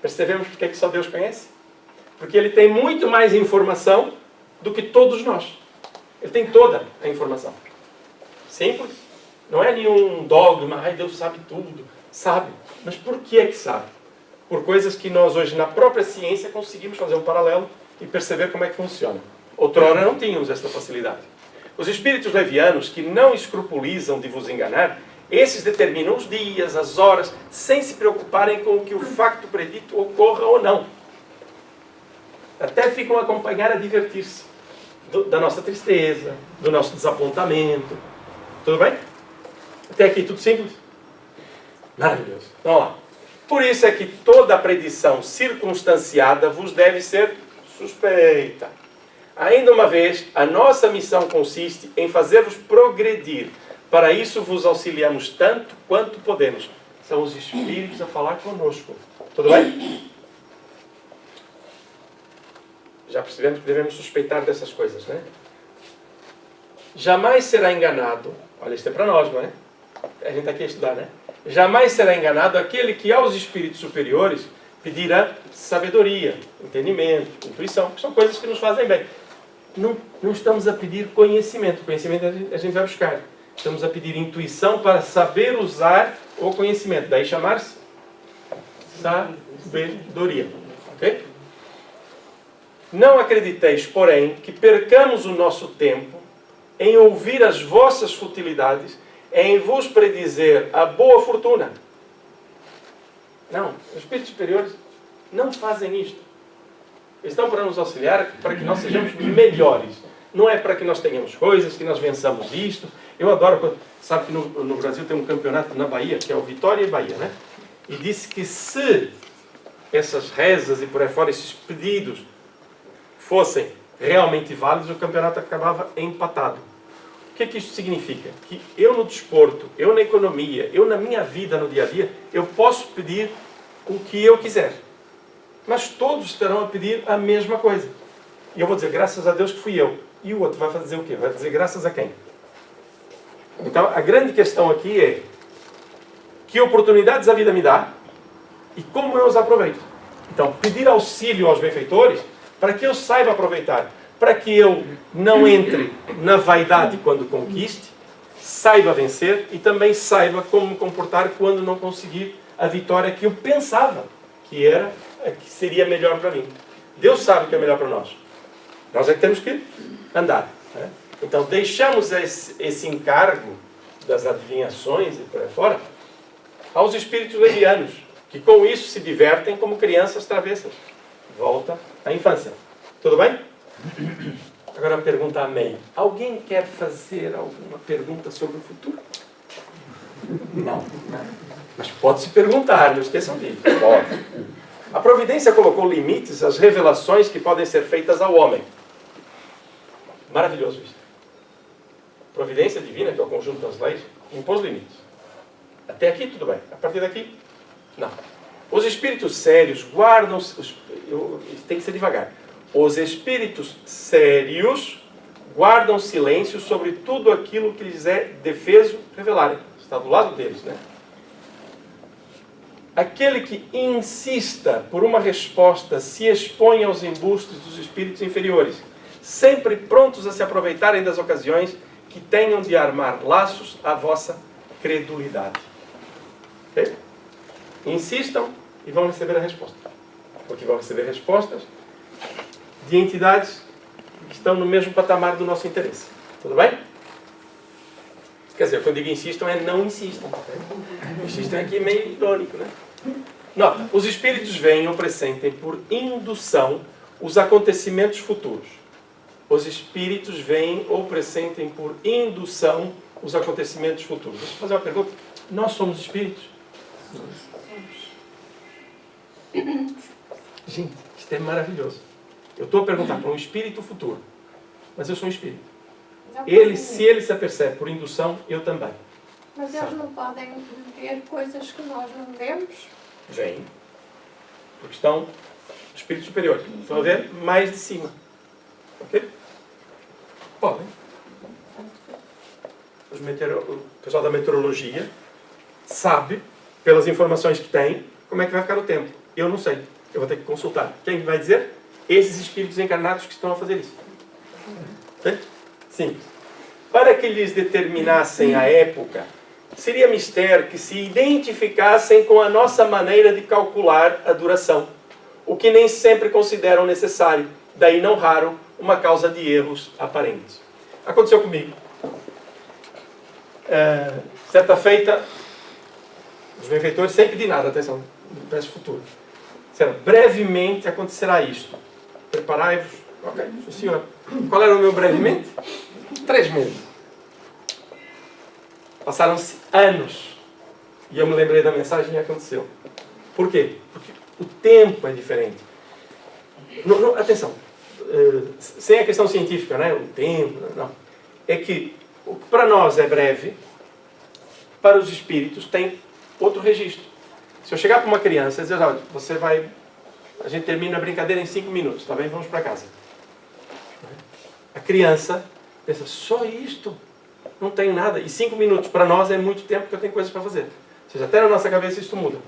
Percebemos porque é que só Deus conhece? Porque ele tem muito mais informação do que todos nós. Ele tem toda a informação. Simples. Não é nenhum dogma, ai, Deus sabe tudo. Sabe. Mas por que é que sabe? Por coisas que nós hoje, na própria ciência, conseguimos fazer um paralelo e perceber como é que funciona. Outrora não tínhamos esta facilidade. Os espíritos levianos, que não escrupulizam de vos enganar, esses determinam os dias, as horas, sem se preocuparem com o que o facto predito ocorra ou não. Até ficam a acompanhar, a divertir-se da nossa tristeza, do nosso desapontamento. Tudo bem? Até aqui tudo simples? Maravilhoso. Vamos lá. Por isso é que toda a predição circunstanciada vos deve ser suspeita. Ainda uma vez, a nossa missão consiste em fazer-vos progredir. Para isso vos auxiliamos tanto quanto podemos. São os espíritos a falar conosco. Tudo bem? Já percebemos que devemos suspeitar dessas coisas, né? Jamais será enganado. Olha, isto é para nós, não é? A gente está aqui a estudar, né? Jamais será enganado aquele que aos espíritos superiores pedirá sabedoria, entendimento, intuição, que são coisas que nos fazem bem. Não estamos a pedir conhecimento. Conhecimento a gente vai buscar. Estamos a pedir intuição para saber usar o conhecimento. Daí chamar-se sabedoria. Ok? Não acrediteis, porém, que percamos o nosso tempo em ouvir as vossas futilidades, em vos predizer a boa fortuna. Não, os espíritos superiores não fazem isto. Eles estão para nos auxiliar, para que nós sejamos melhores. Não é para que nós tenhamos coisas, que nós vençamos isto. Eu adoro, sabe que no Brasil tem um campeonato na Bahia, que é o Vitória e Bahia, né? E disse que se essas rezas e por aí fora, esses pedidos, fossem realmente válidos, o campeonato acabava empatado. O que é que isso significa? Que eu no desporto, eu na economia, eu na minha vida no dia a dia, eu posso pedir o que eu quiser. Mas todos estarão a pedir a mesma coisa. E eu vou dizer, graças a Deus que fui eu. E o outro vai dizer o quê? Vai dizer, graças a quem? Então, a grande questão aqui é que oportunidades a vida me dá e como eu os aproveito. Então, pedir auxílio aos benfeitores para que eu saiba aproveitar. Para que eu não entre na vaidade quando conquiste, saiba vencer e também saiba como me comportar quando não conseguir a vitória que eu pensava que era a que seria melhor para mim. Deus sabe o que é melhor para nós. Nós é que temos que andar. Né? Então, deixamos esse encargo das adivinhações e por aí fora aos espíritos levianos, que com isso se divertem como crianças travessas. Volta à infância. Tudo bem? Agora a pergunta a meio. Alguém quer fazer alguma pergunta sobre o futuro? Não. Mas pode se perguntar, não esqueçam disso. Pode. A providência colocou limites às revelações que podem ser feitas ao homem. Maravilhoso isso. A providência divina, que é o conjunto das leis, impôs limites. Até aqui tudo bem. A partir daqui, não. Os espíritos sérios guardam... Tem que ser devagar. Os espíritos sérios guardam silêncio sobre tudo aquilo que lhes é defeso revelarem. Está do lado deles, né? Aquele que insista por uma resposta se expõe aos embustes dos espíritos inferiores, sempre prontos a se aproveitarem das ocasiões que tenham de armar laços à vossa credulidade. Okay? Insistam e vão receber a resposta. Porque vão receber respostas de entidades que estão no mesmo patamar do nosso interesse. Tudo bem? Quer dizer, quando digo insistam, é não insistam. Insistam aqui meio irônico, né? Nota, os espíritos veem ou pressentem por indução os acontecimentos futuros. Os espíritos veem ou pressentem por indução os acontecimentos futuros. Deixa eu fazer uma pergunta. Nós somos espíritos? Gente, isto é maravilhoso. Eu estou a perguntar para um espírito futuro. Mas eu sou um espírito. Se ele se apercebe por indução, eu também. Mas eles não podem ver coisas que nós não vemos? Vêm. Porque estão espíritos superiores. Estão a ver mais de cima. Ok? Podem. O pessoal da meteorologia sabe, pelas informações que tem, como é que vai ficar o tempo. Eu não sei. Eu vou ter que consultar. Quem vai dizer? esses espíritos encarnados que estão a fazer isso. Sim. Para que lhes determinassem a época, seria mister que se identificassem com a nossa maneira de calcular a duração, o que nem sempre consideram necessário, daí não raro uma causa de erros aparentes. Aconteceu comigo. Certa feita, os benfeitores, sem pedir nada, atenção, peço futuro. Disseram, brevemente acontecerá isto. Preparai-vos. Ok, sim senhor. Qual era o meu brevemente? 3 meses. Passaram-se anos. E eu me lembrei da mensagem e aconteceu. Por quê? Porque o tempo é diferente. Não, atenção. Sem a questão científica, né? O tempo, não. É que o que para nós é breve, para os espíritos tem outro registro. Se eu chegar para uma criança e dizer, olha, você vai... A gente termina a brincadeira em 5 minutos, tá bem? Vamos para casa. A criança pensa, só isto? Não tenho nada. E 5 minutos para nós é muito tempo que eu tenho coisas para fazer. Ou seja, até na nossa cabeça isto muda.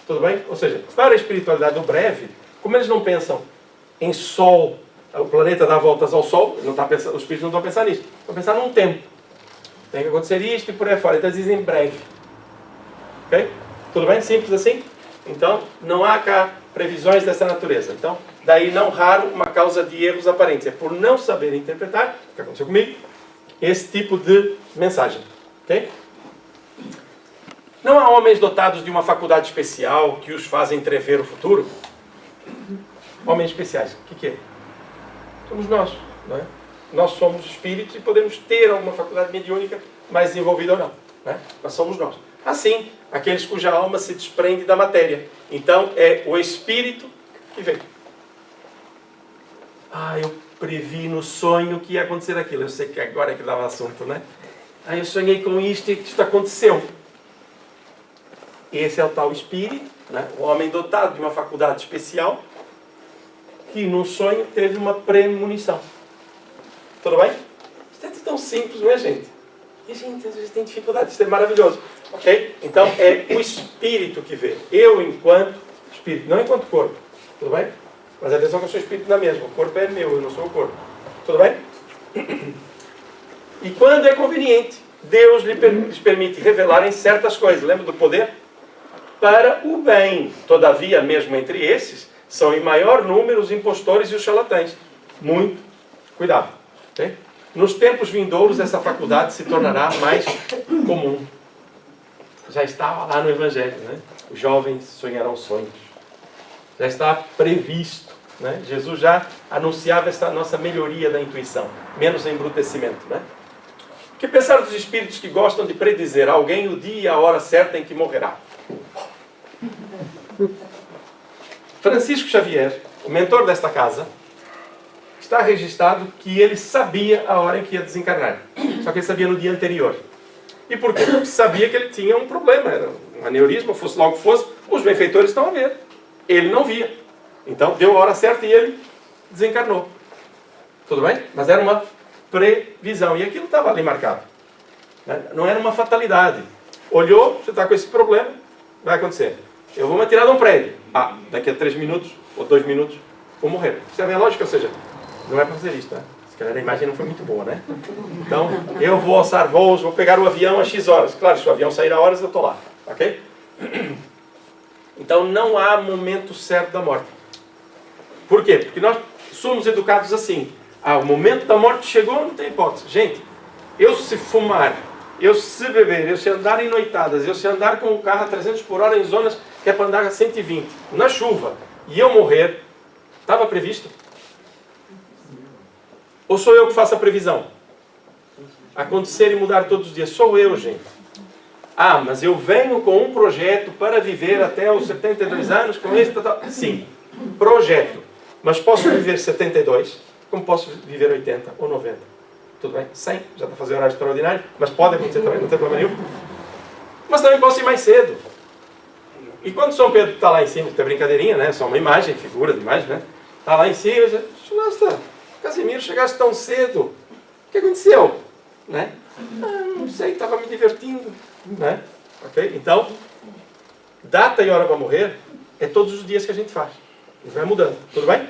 Tudo bem? Ou seja, para a espiritualidade do breve, como eles não pensam em Sol, o planeta dá voltas ao Sol, não está pensando, os espíritos não estão a pensar nisso. Estão a pensar num tempo. Tem que acontecer isto e por aí fora. Então eles dizem breve. Ok? Tudo bem? Simples assim? Então, não há cá previsões dessa natureza. Então, daí não raro uma causa de erros aparentes. É por não saber interpretar, o que aconteceu comigo, esse tipo de mensagem. Ok? Não há homens dotados de uma faculdade especial que os fazem entrever o futuro? Homens especiais. O que é? Somos nós. Não é? Nós somos espíritos e podemos ter alguma faculdade mediúnica mais desenvolvida ou não. Não é? Mas somos nós. Assim, aqueles cuja alma se desprende da matéria. Então, é o espírito que vem. Eu previ no sonho que ia acontecer aquilo. Eu sei que agora é que dava assunto, né? Eu sonhei com isto e isto aconteceu. Esse é o tal espírito, né? O homem dotado de uma faculdade especial que num sonho teve uma premonição. Tudo bem? Isto é tudo tão simples, não é, gente? E a gente às vezes tem dificuldade, isso é maravilhoso. Ok? Então é o espírito que vê. Eu enquanto espírito, não enquanto corpo. Tudo bem? Mas atenção que eu sou espírito na mesma. O corpo é meu, eu não sou o corpo. Tudo bem? E quando é conveniente, Deus lhes permite revelarem certas coisas. Lembra do poder? Para o bem. Todavia, mesmo entre esses, são em maior número os impostores e os charlatães. Muito cuidado. Okay? Nos tempos vindouros, essa faculdade se tornará mais comum. Já estava lá no Evangelho, né? Os jovens sonharão sonhos. Já está previsto, né? Jesus já anunciava essa nossa melhoria da intuição, menos embrutecimento, né? O que pensar dos espíritos que gostam de predizer a alguém o dia e a hora certa em que morrerá? Francisco Xavier, o mentor desta casa, está registrado que ele sabia a hora em que ia desencarnar. Só que ele sabia no dia anterior. E por quê? Porque sabia que ele tinha um problema, era um aneurisma, fosse logo que fosse, os benfeitores estão a ver. Ele não via. Então deu a hora certa e ele desencarnou. Tudo bem? Mas era uma previsão. E aquilo estava ali marcado. Não era uma fatalidade. Olhou, você está com esse problema, vai acontecer. Eu vou me atirar de um prédio. Daqui a 3 minutos ou 2 minutos vou morrer. Isso é a minha lógica, ou seja, não é para fazer isso, tá? Se calhar a imagem não foi muito boa, né? Então, eu vou alçar voos, vou pegar o avião a X horas. Claro, se o avião sair a horas, eu estou lá. Ok? Então, não há momento certo da morte. Por quê? Porque nós somos educados assim. O momento da morte chegou, não tem hipótese. Gente, eu se fumar, eu se beber, eu se andar em noitadas, eu se andar com o carro a 300 por hora em zonas que é para andar a 120, na chuva, e eu morrer, estava previsto? Ou sou eu que faço a previsão? Acontecer e mudar todos os dias. Sou eu, gente. Mas eu venho com um projeto para viver até os 72 anos com esse... Sim, projeto. Mas posso viver 72, como posso viver 80 ou 90. Tudo bem? 100, já está a fazer horário extraordinário, mas pode acontecer também, não tem problema nenhum. Mas também posso ir mais cedo. E quando São Pedro está lá em cima, tem brincadeirinha, né? Só uma imagem, figura de imagem, né? Está lá em cima e diz, nossa, Casimiro, chegaste tão cedo. O que aconteceu? Né? Não sei, estava me divertindo. Né? Okay? Então, data e hora para morrer é todos os dias que a gente faz. E vai mudando. Tudo bem?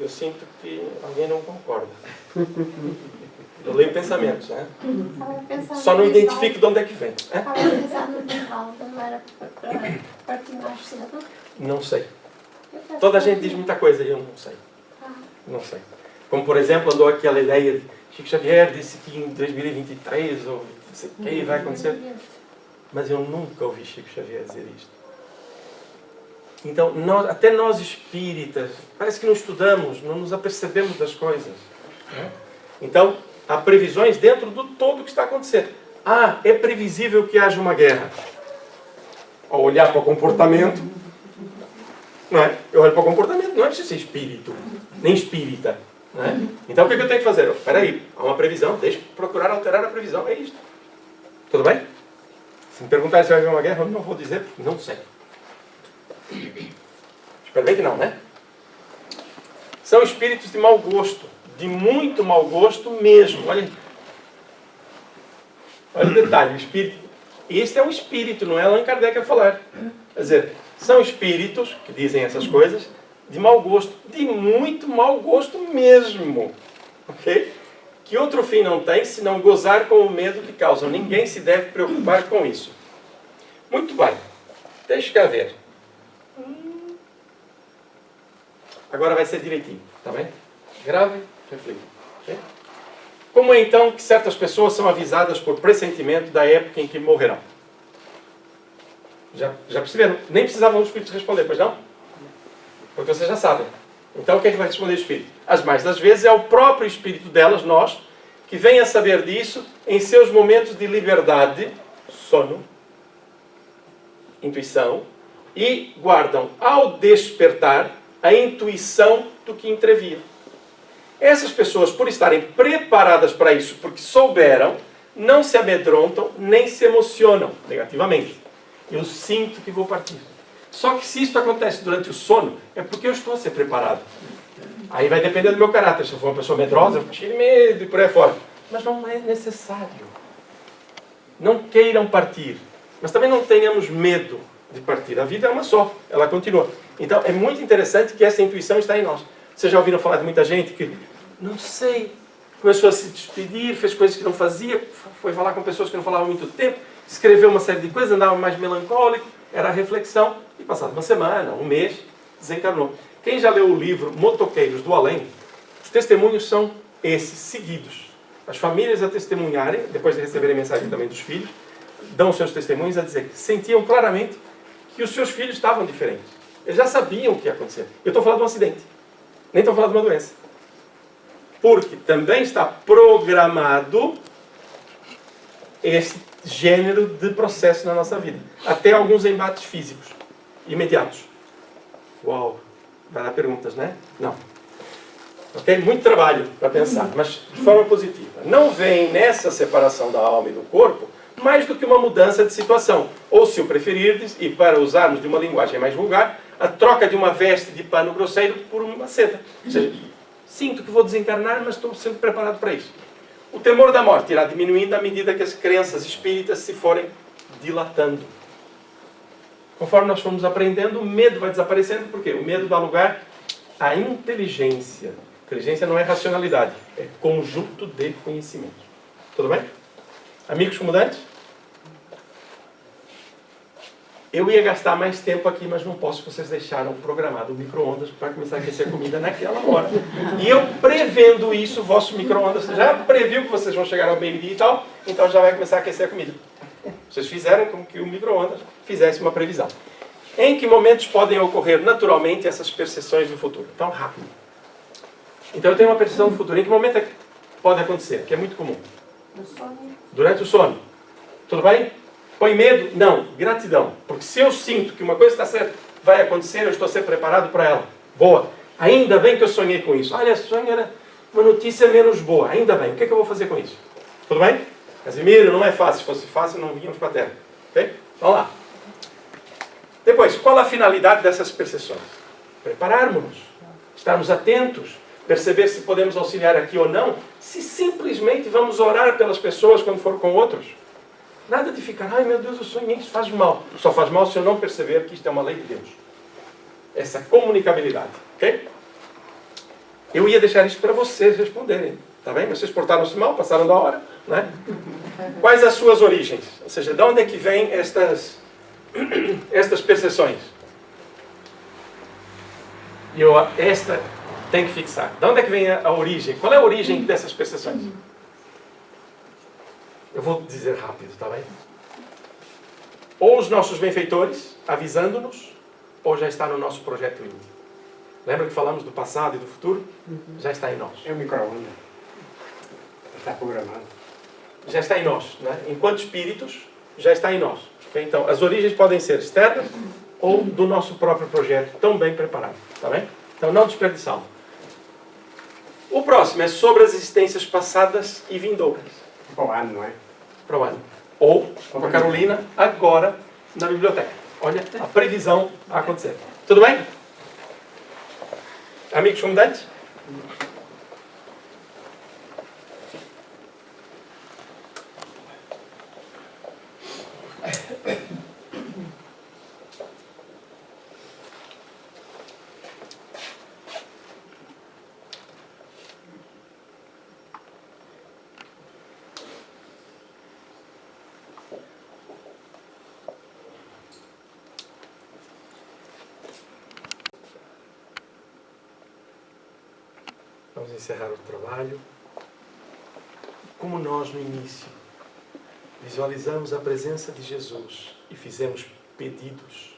eu sinto que alguém não concorda. Eu leio pensamentos, né? Só não identifico de onde é que vem. Estava a pensar no Divaldo, não era para partir mais cedo? Não sei. Toda a gente diz muita coisa e eu não sei. Não sei. Como, por exemplo, andou aquela ideia de Chico Xavier disse que em 2023 ou não sei o que vai acontecer. Mas eu nunca ouvi Chico Xavier dizer isto. Então, até nós espíritas, parece que não estudamos, não nos apercebemos das coisas. Né? Então, há previsões dentro do todo que está acontecendo. É previsível que haja uma guerra. Ao olhar para o comportamento, não é? Eu olho para o comportamento, não é preciso ser espírito, nem espírita. Não é? Então, o que eu tenho que fazer? Espera aí, há uma previsão, deixa eu procurar alterar a previsão, é isto. Tudo bem? Se me perguntarem se vai haver uma guerra, eu não vou dizer, porque não sei. Espero bem que não, né? São espíritos de mau gosto, de muito mau gosto mesmo. Olha o detalhe, o espírito. Este é um espírito, não é Allan Kardec a falar. Quer dizer, são espíritos que dizem essas coisas de mau gosto, de muito mau gosto mesmo. Ok? Que outro fim não tem, senão gozar com o medo que causam. Ninguém se deve preocupar com isso. Muito bem. Deixa cá ver. Agora vai ser direitinho, tá bem? Grave, reflita. Okay? Como é então que certas pessoas são avisadas por pressentimento da época em que morrerão? Já perceberam? Nem precisavam os espíritos responder, pois não? Porque vocês já sabem. Então, quem vai responder o espírito? As mais das vezes é o próprio espírito delas, nós, que vem a saber disso em seus momentos de liberdade, sono, intuição, e guardam ao despertar a intuição do que entrevia. Essas pessoas, por estarem preparadas para isso, porque souberam, não se amedrontam nem se emocionam negativamente. Eu sinto que vou partir. Só que se isso acontece durante o sono, é porque eu estou a ser preparado. Aí vai depender do meu caráter. Se eu for uma pessoa medrosa, eu tive medo e por aí fora. Mas não é necessário. Não queiram partir. Mas também não tenhamos medo de partir. A vida é uma só. Ela continua. Então, é muito interessante que essa intuição está em nós. Vocês já ouviram falar de muita gente que, não sei, começou a se despedir, fez coisas que não fazia, foi falar com pessoas que não falavam há muito tempo, escreveu uma série de coisas, andava mais melancólico, era a reflexão, e passado uma semana, um mês, desencarnou. Quem já leu o livro Motoqueiros do Além, os testemunhos são esses, seguidos. As famílias a testemunharem, depois de receberem mensagem também dos filhos, dão seus testemunhos a dizer que sentiam claramente que os seus filhos estavam diferentes. Eles já sabiam o que ia acontecer. Eu estou falando de um acidente. Nem estou falando de uma doença. Porque também está programado esse gênero de processo na nossa vida. Até alguns embates físicos imediatos. Uau! Vai dar perguntas, né? Não. Ok? Muito trabalho para pensar, mas de forma positiva. Não vem nessa separação da alma e do corpo mais do que uma mudança de situação. Ou, se o preferirdes, e para usarmos de uma linguagem mais vulgar, a troca de uma veste de pano grosseiro por uma seda. Ou seja, sinto que vou desencarnar, mas estou sendo preparado para isso. O temor da morte irá diminuindo à medida que as crenças espíritas se forem dilatando. Conforme nós formos aprendendo, o medo vai desaparecendo. Por quê? O medo dá lugar à inteligência. Inteligência não é racionalidade, é conjunto de conhecimentos. Tudo bem? Amigos comandantes? Eu ia gastar mais tempo aqui, mas não posso. Vocês deixaram programado o micro-ondas para começar a aquecer a comida naquela hora. E eu prevendo isso, o vosso micro-ondas já previu que vocês vão chegar ao meio-dia e tal, então já vai começar a aquecer a comida. Vocês fizeram com que o micro-ondas fizesse uma previsão. Em que momentos podem ocorrer naturalmente essas percepções do futuro? Então, rápido. Então eu tenho uma percepção do futuro. Em que momento é que pode acontecer? Que é muito comum. No sono. Durante o sono. Tudo bem? Põe medo? Não. Gratidão. Porque se eu sinto que uma coisa está certa, vai acontecer, eu estou a ser preparado para ela. Boa. Ainda bem que eu sonhei com isso. Olha, sonho era uma notícia menos boa. Ainda bem. O que é que eu vou fazer com isso? Tudo bem? Casimiro, não é fácil. Se fosse fácil, não vínhamos para a Terra. Ok? Vamos lá. Depois, qual a finalidade dessas percepções? Prepararmos-nos. Estarmos atentos. Perceber se podemos auxiliar aqui ou não. Se simplesmente vamos orar pelas pessoas quando for com outros. Nada de ficar, ai meu Deus, eu sonhei, isso faz mal. Só faz mal se eu não perceber que isto é uma lei de Deus. Essa comunicabilidade. Ok? Eu ia deixar isso para vocês responderem, tá bem? Mas vocês portaram-se mal, passaram da hora, né? Quais as suas origens? Ou seja, de onde é que vêm estas percepções? E esta tem que fixar. De onde é que vem a origem? Qual é a origem dessas percepções? Eu vou dizer rápido, tá bem? Ou os nossos benfeitores avisando-nos, ou já está no nosso projeto íntimo. Lembra que falamos do passado e do futuro? Já está em nós. É o micro-ondas. Está programado. Já está em nós, né? Enquanto espíritos, já está em nós. Okay? Então, as origens podem ser externas ou do nosso próprio projeto, tão bem preparado. Tá bem? Então, não desperdiçá-lo. O próximo é sobre as existências passadas e vindouras. Para o ano, não é? Para o ano. Ou, com a Carolina, agora, na biblioteca. Olha a previsão a acontecer. Tudo bem? Amigos comandantes? Vamos encerrar o trabalho. Como nós, no início, visualizamos a presença de Jesus e fizemos pedidos,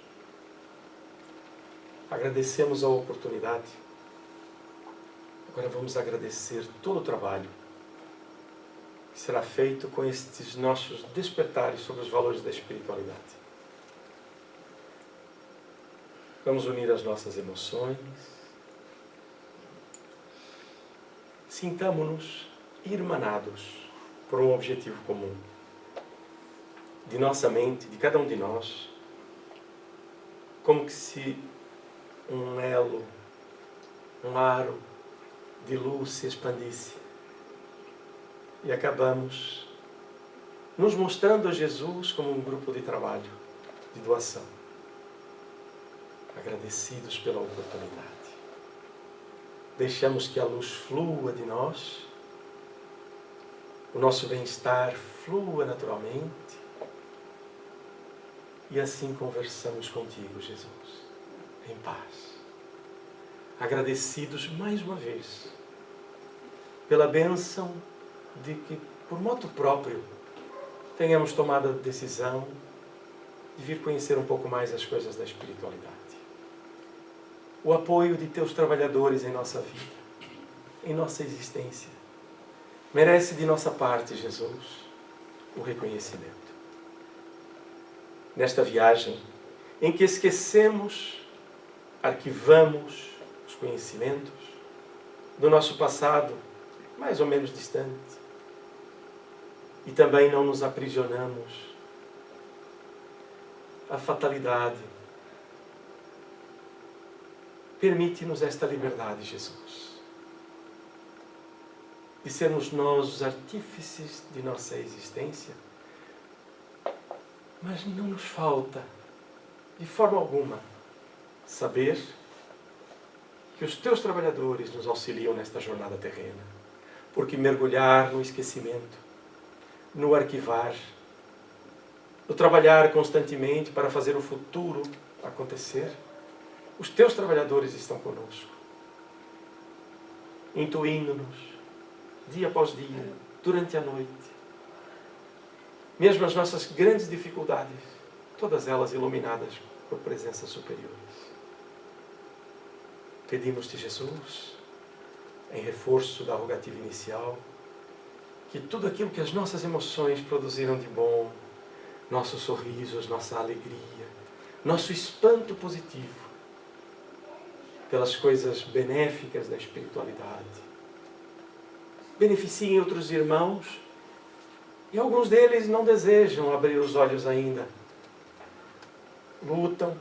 agradecemos a oportunidade. Agora vamos agradecer todo o trabalho que será feito com estes nossos despertares sobre os valores da espiritualidade. Vamos unir as nossas emoções. Sintamo-nos irmanados por um objetivo comum. De nossa mente, de cada um de nós, como que se um elo, um aro de luz se expandisse. E acabamos nos mostrando a Jesus como um grupo de trabalho, de doação. Agradecidos pela oportunidade. Deixamos que a luz flua de nós, o nosso bem-estar flua naturalmente, e assim conversamos contigo, Jesus, em paz. Agradecidos mais uma vez pela bênção de que, por moto próprio, tenhamos tomado a decisão de vir conhecer um pouco mais as coisas da espiritualidade. O apoio de teus trabalhadores em nossa vida, em nossa existência, merece de nossa parte, Jesus, o reconhecimento. Nesta viagem, em que esquecemos, arquivamos os conhecimentos do nosso passado, mais ou menos distante, e também não nos aprisionamos à fatalidade. Permite-nos esta liberdade, Jesus, de sermos nós os artífices de nossa existência, mas não nos falta, de forma alguma, saber que os teus trabalhadores nos auxiliam nesta jornada terrena, porque mergulhar no esquecimento, no arquivar, no trabalhar constantemente para fazer o futuro acontecer, os teus trabalhadores estão conosco, intuindo-nos, dia após dia, durante a noite. Mesmo as nossas grandes dificuldades, todas elas iluminadas por presenças superiores. Pedimos-te, Jesus, em reforço da rogativa inicial, que tudo aquilo que as nossas emoções produziram de bom, nossos sorrisos, nossa alegria, nosso espanto positivo, pelas coisas benéficas da espiritualidade, beneficiem outros irmãos, e alguns deles não desejam abrir os olhos ainda. Lutam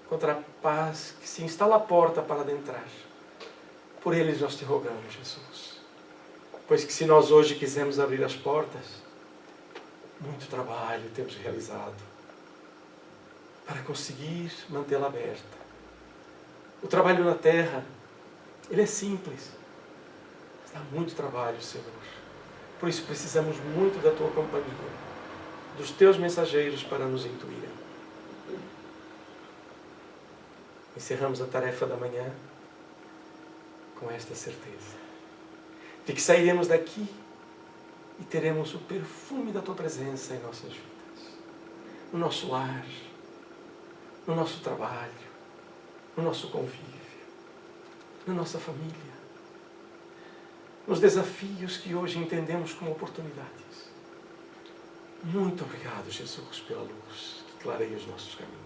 contra a paz que se instala à porta para adentrar. Por eles nós te rogamos, Jesus. Pois que se nós hoje quisermos abrir as portas, muito trabalho temos realizado para conseguir mantê-la aberta. O trabalho na terra Ele é simples. Dá muito trabalho, Senhor. Por isso precisamos muito da tua companhia, dos teus mensageiros para nos intuírem. Encerramos a tarefa da manhã com esta certeza de que sairemos daqui e teremos o perfume da tua presença em nossas vidas, no nosso lar, no nosso trabalho, no nosso convívio, na nossa família, nos desafios que hoje entendemos como oportunidades. Muito obrigado, Jesus, pela luz que clareia os nossos caminhos.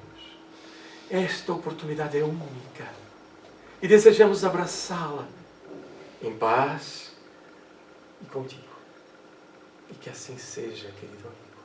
Esta oportunidade é única e desejamos abraçá-la em paz e contigo. E que assim seja, querido amigo.